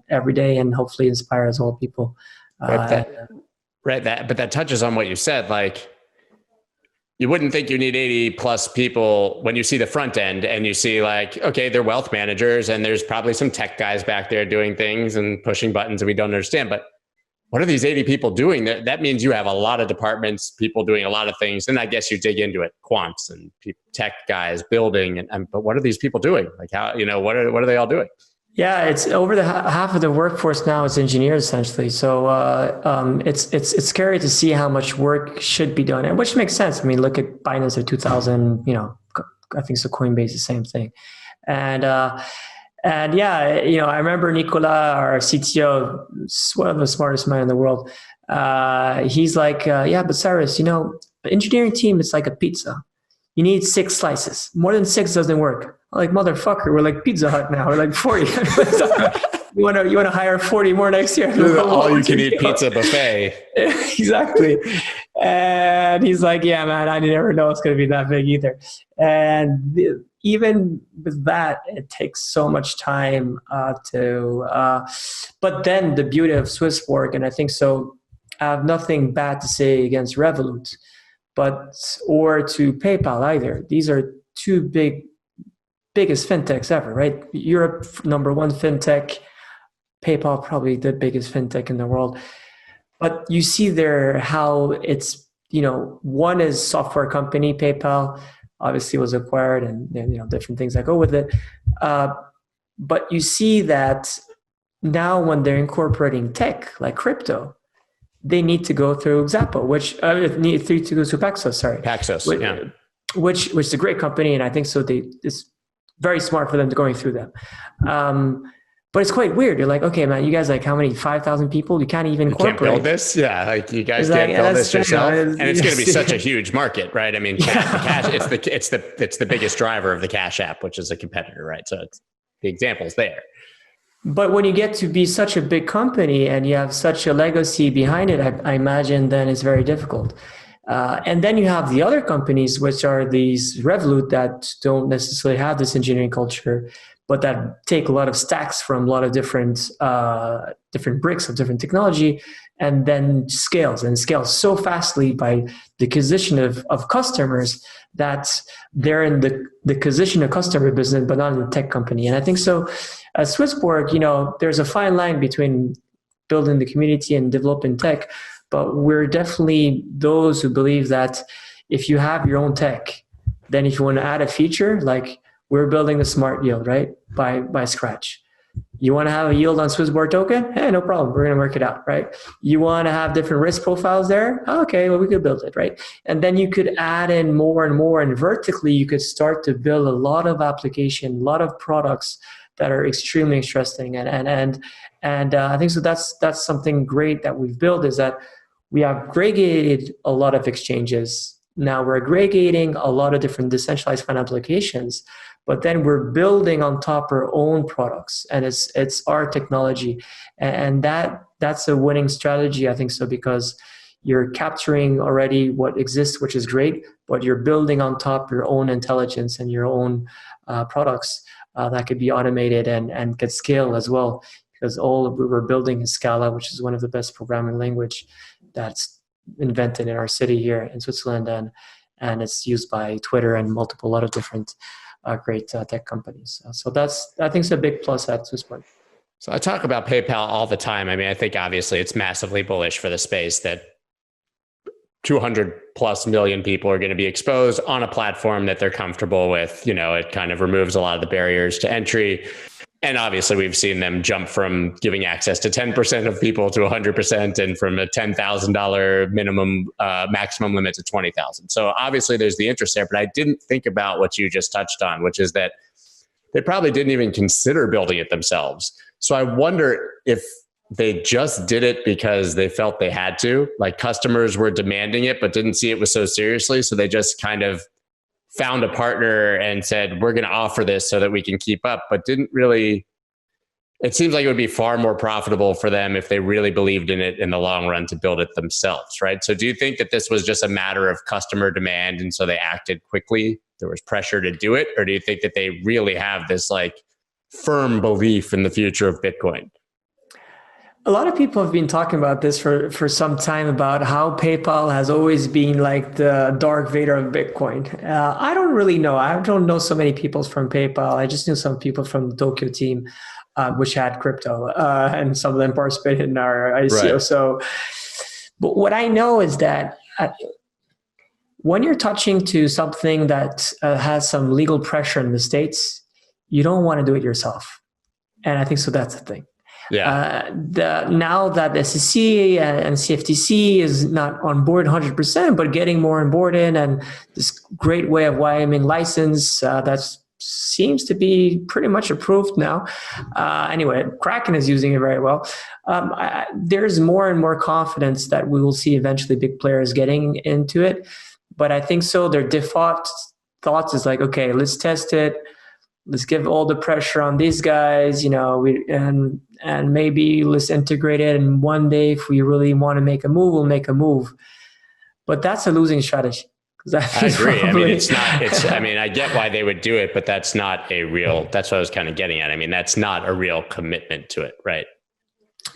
every day, and hopefully inspire as well people.
But that touches on what you said. Like, you wouldn't think you need 80 plus people when you see the front end and you see like, okay, they're wealth managers and there's probably some tech guys back there doing things and pushing buttons that we don't understand. But what are these 80 people doing? That means you have a lot of departments, people doing a lot of things. And I guess you dig into it, quants and tech guys building. But what are these people doing? Like how, what are they all doing?
Yeah, it's over the half of the workforce now is engineers essentially. So it's scary to see how much work should be done, and which makes sense. I mean, look at Binance at 2000. I think so. Coinbase, the same thing, and yeah, I remember Nicolas, our CTO, one of the smartest men in the world. He's like, yeah, but Cyrus, the engineering team is like a pizza. You need 6 slices. More than 6 doesn't work. I'm like, motherfucker, we're like Pizza Hut now. We're like 40. You want to hire 40 more next year?
All you can eat pizza buffet.
Exactly. And he's like, yeah, man, I never know it's going to be that big either. And even with that, it takes so much time but then the beauty of SwissBorg, and I think so, I have nothing bad to say against Revolut, or to PayPal either. These are 2 biggest fintechs ever, right? Europe, #1 fintech, PayPal, probably the biggest fintech in the world. But you see there how it's, one is software company, PayPal obviously was acquired, and different things that go with it. But you see that now when they're incorporating tech like crypto, they need to go through Xapo, which need to go through Paxos. Sorry,
Paxos,
which is a great company, and I think so. It's very smart for them to going through them. But it's quite weird. You're like, okay, man, you guys like how many 5,000 people? You can't even incorporate.
You can't build this, yeah. Like you guys can't build this yourself, and it's going to be such a huge market, right? I mean, the cash. It's the biggest driver of the Cash App, which is a competitor, right? So the example's there.
But when you get to be such a big company and you have such a legacy behind it, I imagine then it's very difficult. And then you have the other companies, which are these Revolut that don't necessarily have this engineering culture, but that take a lot of stacks from a lot of different bricks of different technology, and then scales so fastly by the acquisition of customers that they're in the acquisition of customer business, but not in the tech company. And I think so. At SwissBorg, there's a fine line between building the community and developing tech, but we're definitely those who believe that if you have your own tech, then if you want to add a feature, like we're building a smart yield, right? By scratch. You want to have a yield on SwissBorg token? Hey, no problem. We're going to work it out, right? You want to have different risk profiles there? Okay, well, we could build it, right? And then you could add in more and more, and vertically, you could start to build a lot of application, a lot of products that are extremely interesting. And I think so that's something great that we've built, is that we have aggregated a lot of exchanges. Now we're aggregating a lot of different decentralized fund applications, but then we're building on top our own products, and it's our technology, and that's a winning strategy, I think so, because you're capturing already what exists, which is great, but you're building on top your own intelligence and your own products that could be automated and could scale as well, because all we're building is Scala, which is one of the best programming language that's invented in our city here in Switzerland, and it's used by Twitter and a lot of different great tech companies. So that's, I think, it's a big plus at SwissBorg.
So I talk about PayPal all the time. I mean, I think obviously it's massively bullish for the space that 200 plus million people are going to be exposed on a platform that they're comfortable with. You know, it kind of removes a lot of the barriers to entry. And obviously we've seen them jump from giving access to 10% of people to 100%, and from a $10,000 minimum, maximum limit to 20,000. So obviously there's the interest there, but I didn't think about what you just touched on, which is that they probably didn't even consider building it themselves. So I wonder if they just did it because they felt they had to, like customers were demanding it, but didn't see it was so seriously. So they just kind of found a partner and said, we're going to offer this so that we can keep up, but didn't really, it seems like it would be far more profitable for them if they really believed in it in the long run to build it themselves, right? So do you think that this was just a matter of customer demand and so they acted quickly? There was pressure to do it? Or do you think that they really have this like firm belief in the future of Bitcoin?
A lot of people have been talking about this for some time, about how PayPal has always been like the dark vader of Bitcoin. I don't really know. I don't know so many people from PayPal. I just knew some people from the Tokyo team, which had crypto, and some of them participated in our ICO. Right. So, but what I know is that when you're touching to something that has some legal pressure in the States, you don't want to do it yourself. And I think so that's the thing. Yeah. Now that the SEC and CFTC is not on board 100%, but getting more on board in, and this great way of Wyoming license that seems to be pretty much approved now. Anyway, Kraken is using it very well. There's more and more confidence that we will see eventually big players getting into it. But I think so their default thoughts is like, okay, let's test it. Let's give all the pressure on these guys, you know, and maybe let's integrate it. And one day, if we really want to make a move, we'll make a move. But that's a losing strategy.
I agree. Probably, I mean, I mean, I get why they would do it, but that's not a real, that's what I was kind of getting at. I mean, that's not a real commitment to it, right?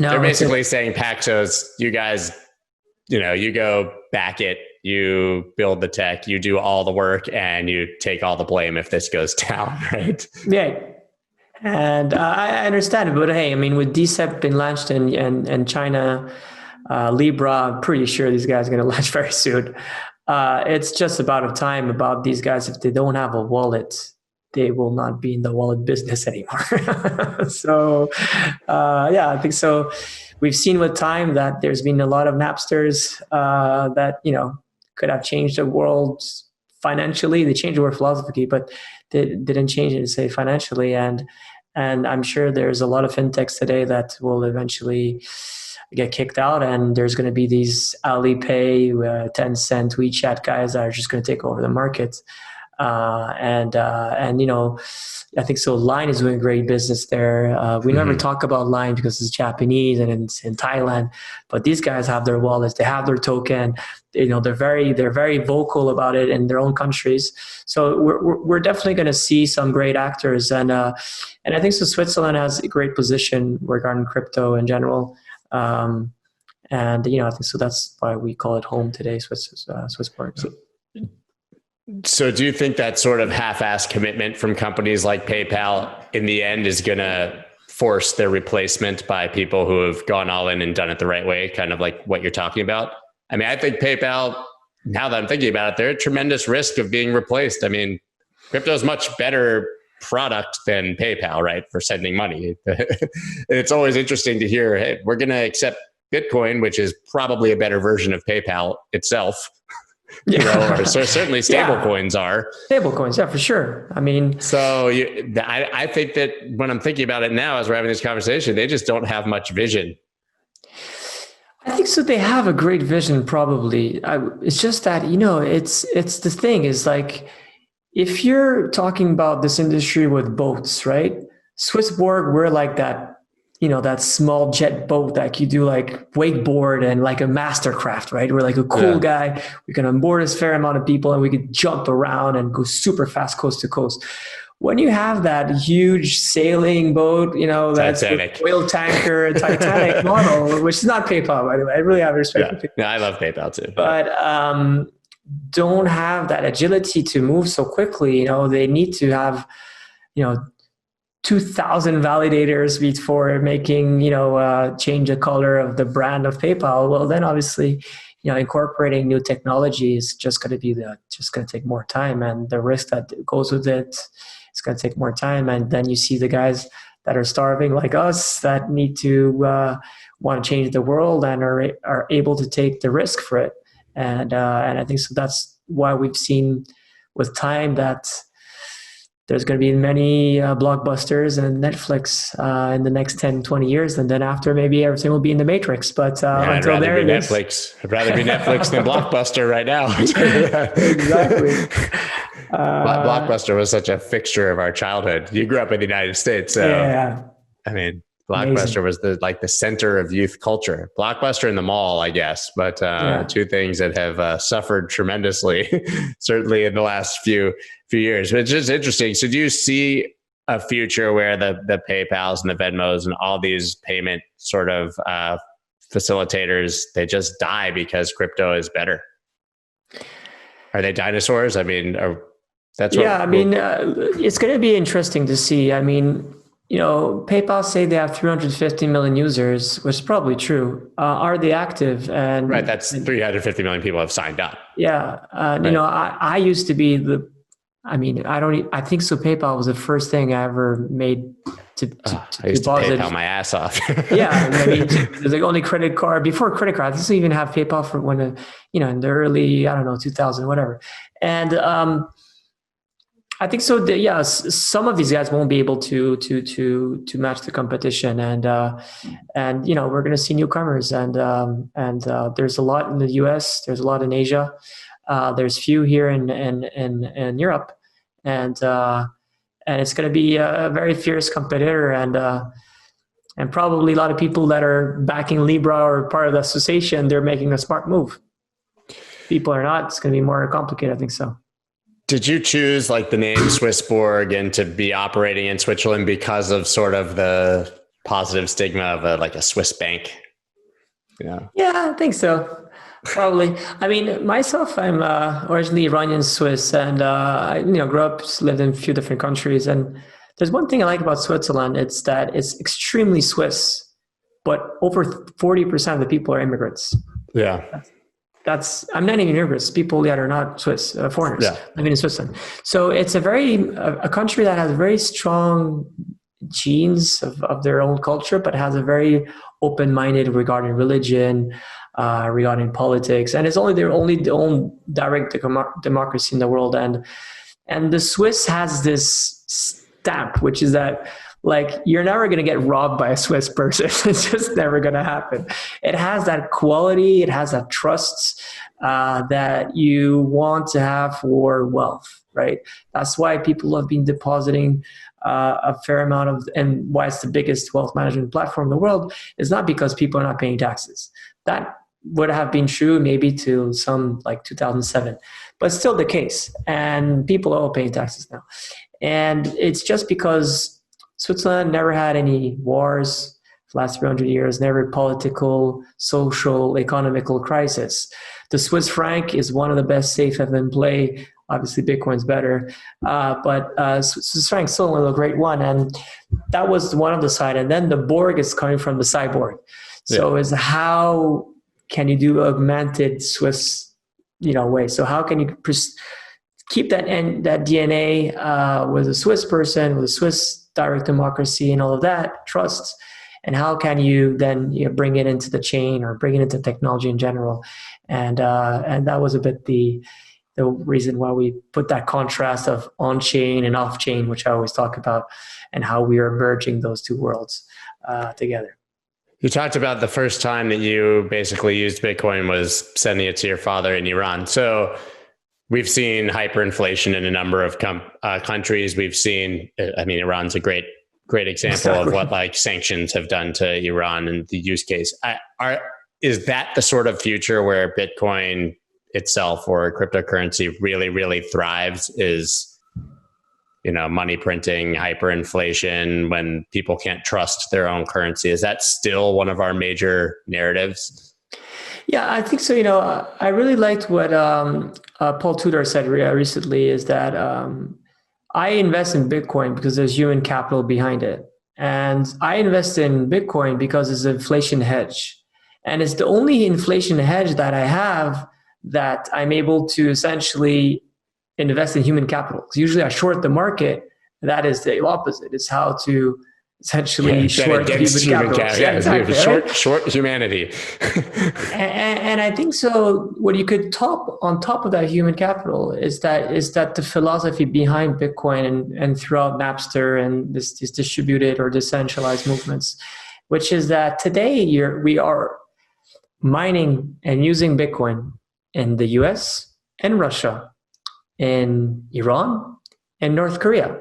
No, they're basically saying, Paxos, you guys, you know, you go back it, you build the tech, you do all the work, and you take all the blame if this goes down, right? Yeah.
And I understand it, but hey, I mean, with DCEP been launched in China, Libra, I'm pretty sure these guys are going to launch very soon. It's just about time about these guys. If they don't have a wallet, they will not be in the wallet business anymore. So, yeah, I think so. We've seen with time that there's been a lot of Napsters that, you know, could have changed the world financially. They changed the world philosophy, but they didn't change it, say, financially. And I'm sure there's a lot of fintechs today that will eventually get kicked out, and there's going to be these Alipay, Tencent, WeChat guys that are just going to take over the market. And you know, I think so. Line is doing great business there. We never talk about Line because it's Japanese and it's in Thailand, but these guys have their wallets, they have their token. You know, they're very vocal about it in their own countries. So we're definitely going to see some great actors, and I think so. Switzerland has a great position regarding crypto in general. And you know, I think so. That's why we call it home today, SwissBorg.
So do you think that sort of half-assed commitment from companies like PayPal in the end is going to force their replacement by people who have gone all in and done it the right way, kind of like what you're talking about? I mean, I think PayPal, now that I'm thinking about it, they're at tremendous risk of being replaced. I mean, crypto is much better product than PayPal, right, for sending money. It's always interesting to hear, hey, we're going to accept Bitcoin, which is probably a better version of PayPal itself. Or certainly stablecoins are.
Stablecoins, yeah, for sure. I mean,
so I think that when I'm thinking about it now, as we're having this conversation, they just don't have much vision.
I think so. They have a great vision, probably. It's just that, it's the thing is like, if you're talking about this industry with boats, right? SwissBorg, we're like that, that small jet boat that you do like wakeboard and like a mastercraft, right? We're like a cool guy. We can onboard a fair amount of people and we could jump around and go super fast coast to coast. When you have that huge sailing boat, that's the oil tanker, Titanic model, which is not PayPal, by the way. I really have respect for PayPal.
Yeah, I love PayPal too.
But don't have that agility to move so quickly. They need to have, 2,000 validators before making, change the color of the brand of PayPal. Well, then obviously, incorporating new technology is just going to take more time, and the risk that goes with it is going to take more time. And then you see the guys that are starving like us that need to want to change the world and are able to take the risk for it. And I think so. That's why we've seen with time that there's going to be many blockbusters and Netflix in the next 10, 20 years. And then after, maybe everything will be in the Matrix. But until there it is.
I'd rather be Netflix than Blockbuster right now.
Exactly.
Blockbuster was such a fixture of our childhood. You grew up in the United States. So,
yeah.
I mean, Blockbuster was the center of youth culture. Blockbuster and the mall, I guess, but two things that have suffered tremendously, certainly in the last few years. But it's just interesting. So do you see a future where the PayPals and the Venmos and all these payment sort of facilitators, they just die because crypto is better? Are they dinosaurs? I mean, it's
going to be interesting to see. I mean, PayPal say they have 350 million users, which is probably true. Are they active? And
right, that's 350 million people have signed up.
Yeah, I used to be I think so. PayPal was the first thing I ever made to
I used
deposit.
to PayPal my ass off.
Yeah, there's like only credit card before credit card. I didn't even have PayPal for when in the early 2000 whatever, and I think so. Some of these guys won't be able to match the competition, and we're going to see newcomers, and there's a lot in the U.S. There's a lot in Asia. There's few here in Europe, and it's going to be a very fierce competitor, and probably a lot of people that are backing Libra or part of the association, they're making a smart move. People are not. It's going to be more complicated, I think so.
Did you choose like the name SwissBorg and to be operating in Switzerland because of sort of the positive stigma of a Swiss bank? Yeah, I
think so. Probably. I mean, myself, I'm originally Iranian Swiss, and I grew up, lived in a few different countries. And there's one thing I like about Switzerland. It's that it's extremely Swiss, but over 40% of the people are immigrants.
Yeah.
I'm not even immigrants, people that are not Swiss, foreigners living in Switzerland. So it's a country that has very strong genes of their own culture, but has a very open-minded regarding religion, regarding politics, and it's their own direct democracy in the world. And the Swiss has this stamp, which is that like you're never going to get robbed by a Swiss person. It's just never going to happen. It has that quality. It has that trust that you want to have for wealth, right? That's why people have been depositing a fair amount of, and why it's the biggest wealth management platform in the world is not because people are not paying taxes. That would have been true maybe to some like 2007, but still the case. And people are all paying taxes now. And it's just because Switzerland never had any wars for the last 300 years, never political, social, economical crisis. The Swiss franc is one of the best safe haven in play. Obviously, Bitcoin's better, but Swiss franc still one of the great one. And that was one of the side. And then the Borg is coming from the cyborg. So is how can you do augmented Swiss, way? So how can you keep that DNA with a Swiss person, with a Swiss direct democracy and all of that trust, and how can you then bring it into the chain or bring it into technology in general, and that was a bit the reason why we put that contrast of on-chain and off-chain, which I always talk about, and how we are merging those two worlds together.
You talked about the first time that you basically used Bitcoin was sending it to your father in Iran. So we've seen hyperinflation in a number of countries. We've seen, Iran's a great example of what like sanctions have done to Iran and the use case. Is that the sort of future where Bitcoin itself or cryptocurrency really, really thrives? Is money printing, hyperinflation, when people can't trust their own currency? Is that still one of our major narratives?
Yeah, I think so. I really liked what Paul Tudor said recently, is that I invest in Bitcoin because there's human capital behind it. And I invest in Bitcoin because it's an inflation hedge. And it's the only inflation hedge that I have that I'm able to essentially invest in human capital. Because usually I short the market. That is the opposite. It's how to essentially short human capital.
Yeah, exactly. Short humanity.
and I think so. What you could on top of that human capital is that the philosophy behind Bitcoin and throughout Napster and these distributed or decentralized movements, which is that today we are mining and using Bitcoin in the US and Russia, in Iran and North Korea,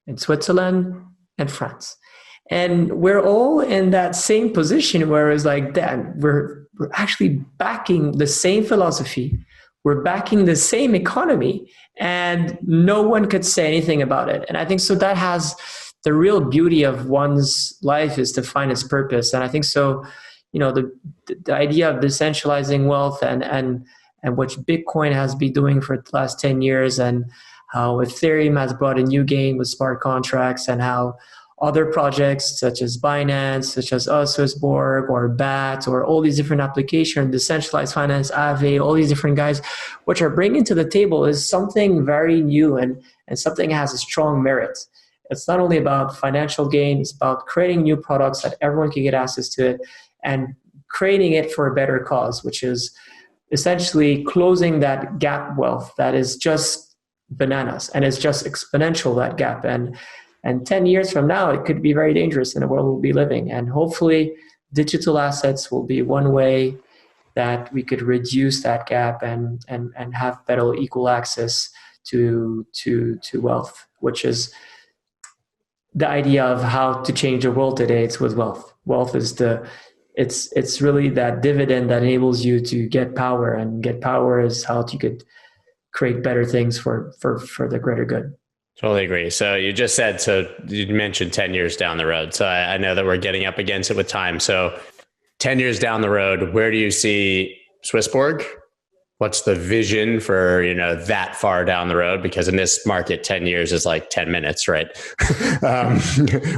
in Switzerland and France. And we're all in that same position where it's like that we're actually backing the same philosophy, we're backing the same economy, and no one could say anything about it. And I think so that has the real beauty of one's life, is to find its purpose. And I think so, the idea of decentralizing wealth and what Bitcoin has been doing for the last 10 years, and how Ethereum has brought a new game with smart contracts, and how other projects such as Binance, such as SwissBorg or BAT, or all these different applications, decentralized finance, Aave, all these different guys, which are bringing to the table, is something very new and something that has a strong merit. It's not only about financial gain, it's about creating new products that everyone can get access to it, and creating it for a better cause, which is essentially closing that gap wealth that is just bananas, and it's just exponential, that gap. And 10 years from now, it could be very dangerous in the world we'll be living. And hopefully digital assets will be one way that we could reduce that gap and have better equal access to wealth, which is the idea of how to change the world today. It's with wealth. Wealth is it's really that dividend that enables you to get power, and get power is how you could create better things for the greater good.
Totally agree. So you just said, you mentioned 10 years down the road. So I know that we're getting up against it with time. So 10 years down the road, where do you see SwissBorg? What's the vision for, that far down the road? Because in this market, 10 years is like 10 minutes, right?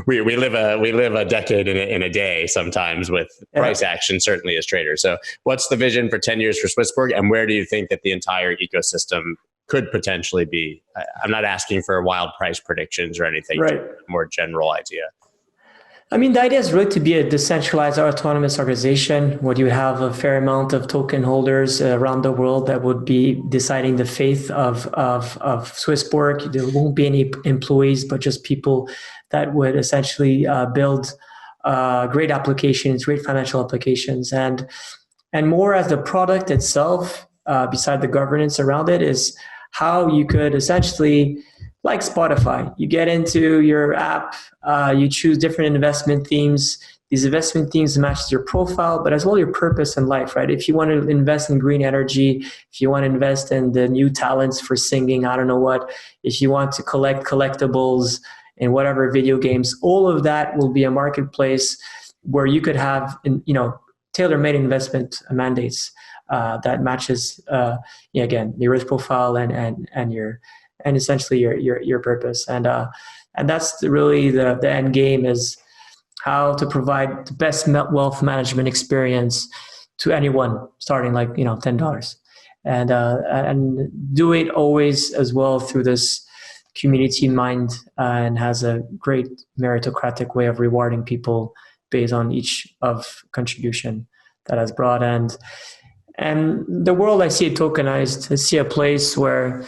We live a decade in a day sometimes with price action, certainly as traders. So what's the vision for 10 years for SwissBorg, and where do you think that the entire ecosystem could potentially be? I'm not asking for wild price predictions or anything, right? More general idea.
I mean, the idea is really to be a decentralized autonomous organization where you have a fair amount of token holders around the world that would be deciding the fate of SwissBorg. There won't be any employees, but just people that would essentially build great applications, great financial applications, and more as the product itself, beside the governance around it, is how you could essentially, like Spotify, you get into your app, you choose different investment themes. These investment themes match your profile, but as well your purpose in life, right? If you want to invest in green energy, if you want to invest in the new talents for singing, I don't know what, if you want to collect collectibles in whatever video games, all of that will be a marketplace where you could have, tailor-made investment mandates that matches, again, your risk profile and essentially your purpose. And that's really the end game, is how to provide the best wealth management experience to anyone starting like, $10. and do it always as well through this community mind, and has a great meritocratic way of rewarding people based on each of contribution that has brought. And the world, I see it tokenized. I see a place where,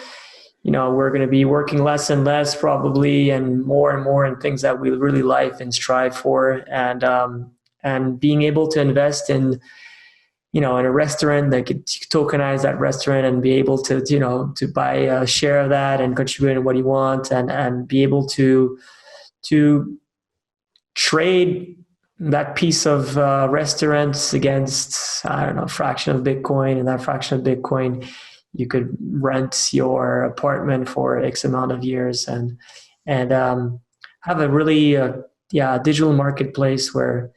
we're going to be working less and less probably, and more in things that we really like and strive for. And being able to invest in, in a restaurant that could tokenize that restaurant and be able to, to buy a share of that and contribute in what you want, and be able to trade that piece of restaurants against, a fraction of Bitcoin, and that fraction of Bitcoin, you could rent your apartment for X amount of years, and have a really, digital marketplace where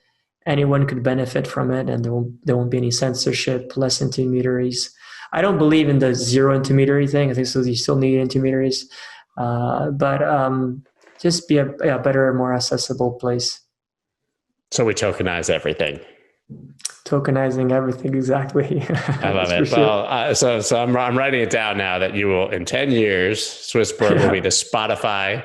anyone could benefit from it, and there won't be any censorship, less intermediaries. I don't believe in the zero intermediary thing. I think so. You still need intermediaries, but just be a better, more accessible place.
So we tokenize everything.
Tokenizing everything, exactly.
I love it. Well, so I'm writing it down now that you will, in 10 years, SwissBorg will be the Spotify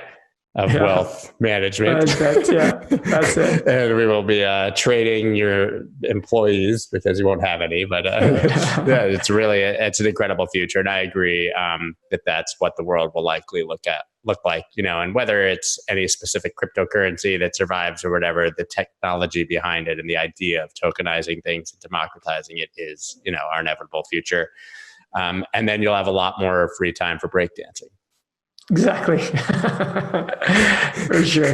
of wealth management.
That's it.
And we will be trading your employees because you won't have any. But it's an incredible future, and I agree that that's what the world will likely look like. And whether it's any specific cryptocurrency that survives or whatever, the technology behind it and the idea of tokenizing things and democratizing it is, our inevitable future. And then you'll have a lot more free time for breakdancing.
Exactly. For sure.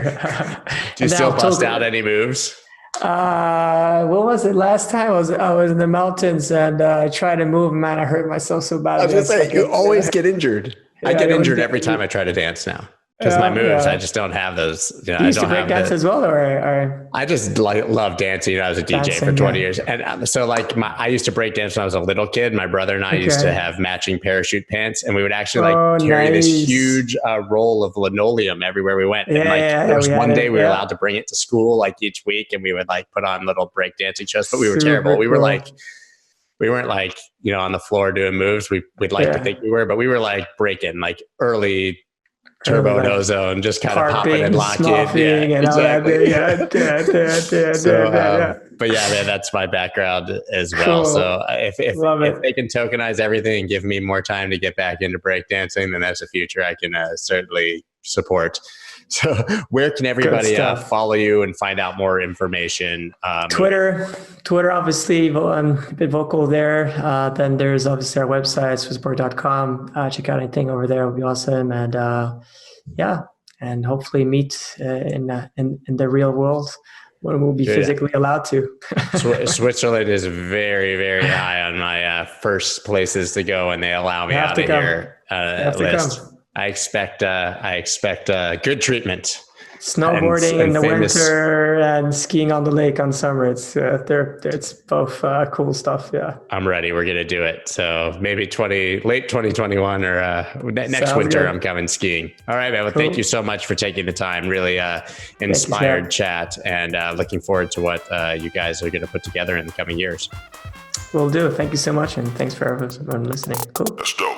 Do you still bust out any moves?
What was it? Last time I was in the mountains and I tried to move, man. I hurt myself so bad.
I was just saying, you always get injured. I get injured every time I try to dance now. Because my moves, I just don't have those.
You used to break dance as well, or
I just love dancing. I was a DJ for 20 years, and so I used to break dance when I was a little kid. My brother and I used to have matching parachute pants, and we would actually carry this huge roll of linoleum everywhere we went. And there was one day we were allowed to bring it to school each week, and we would put on little break dancing shows. But we were terrible. We were we weren't on the floor doing moves. We'd like to think we were, but we were breaking early turbo no zone, just kind of popping and locking.
And exactly.
But yeah, man, that's my background as well. Cool. So if they can tokenize everything and give me more time to get back into breakdancing, then that's a future I can certainly support. So where can everybody follow you and find out more information?
Twitter, obviously, I'm a bit vocal there. Then there's obviously our website, SwissBorg.com. Check out anything over there. It would be awesome. And and hopefully meet in the real world when we'll be physically allowed to.
Switzerland is very, very high on my first places to go, and they allow me out of here list. I expect good treatment.
Snowboarding in the winter and skiing on the lake on summer. It's both cool stuff. Yeah,
I'm ready. We're gonna do it. So maybe late 2021 or next winter. Good. I'm coming skiing. All right, man. Well, Thank you so much for taking the time. Really inspired chat, and looking forward to what you guys are gonna put together in the coming years.
Will do. Thank you so much, and thanks for everyone listening. Cool.
Let's go.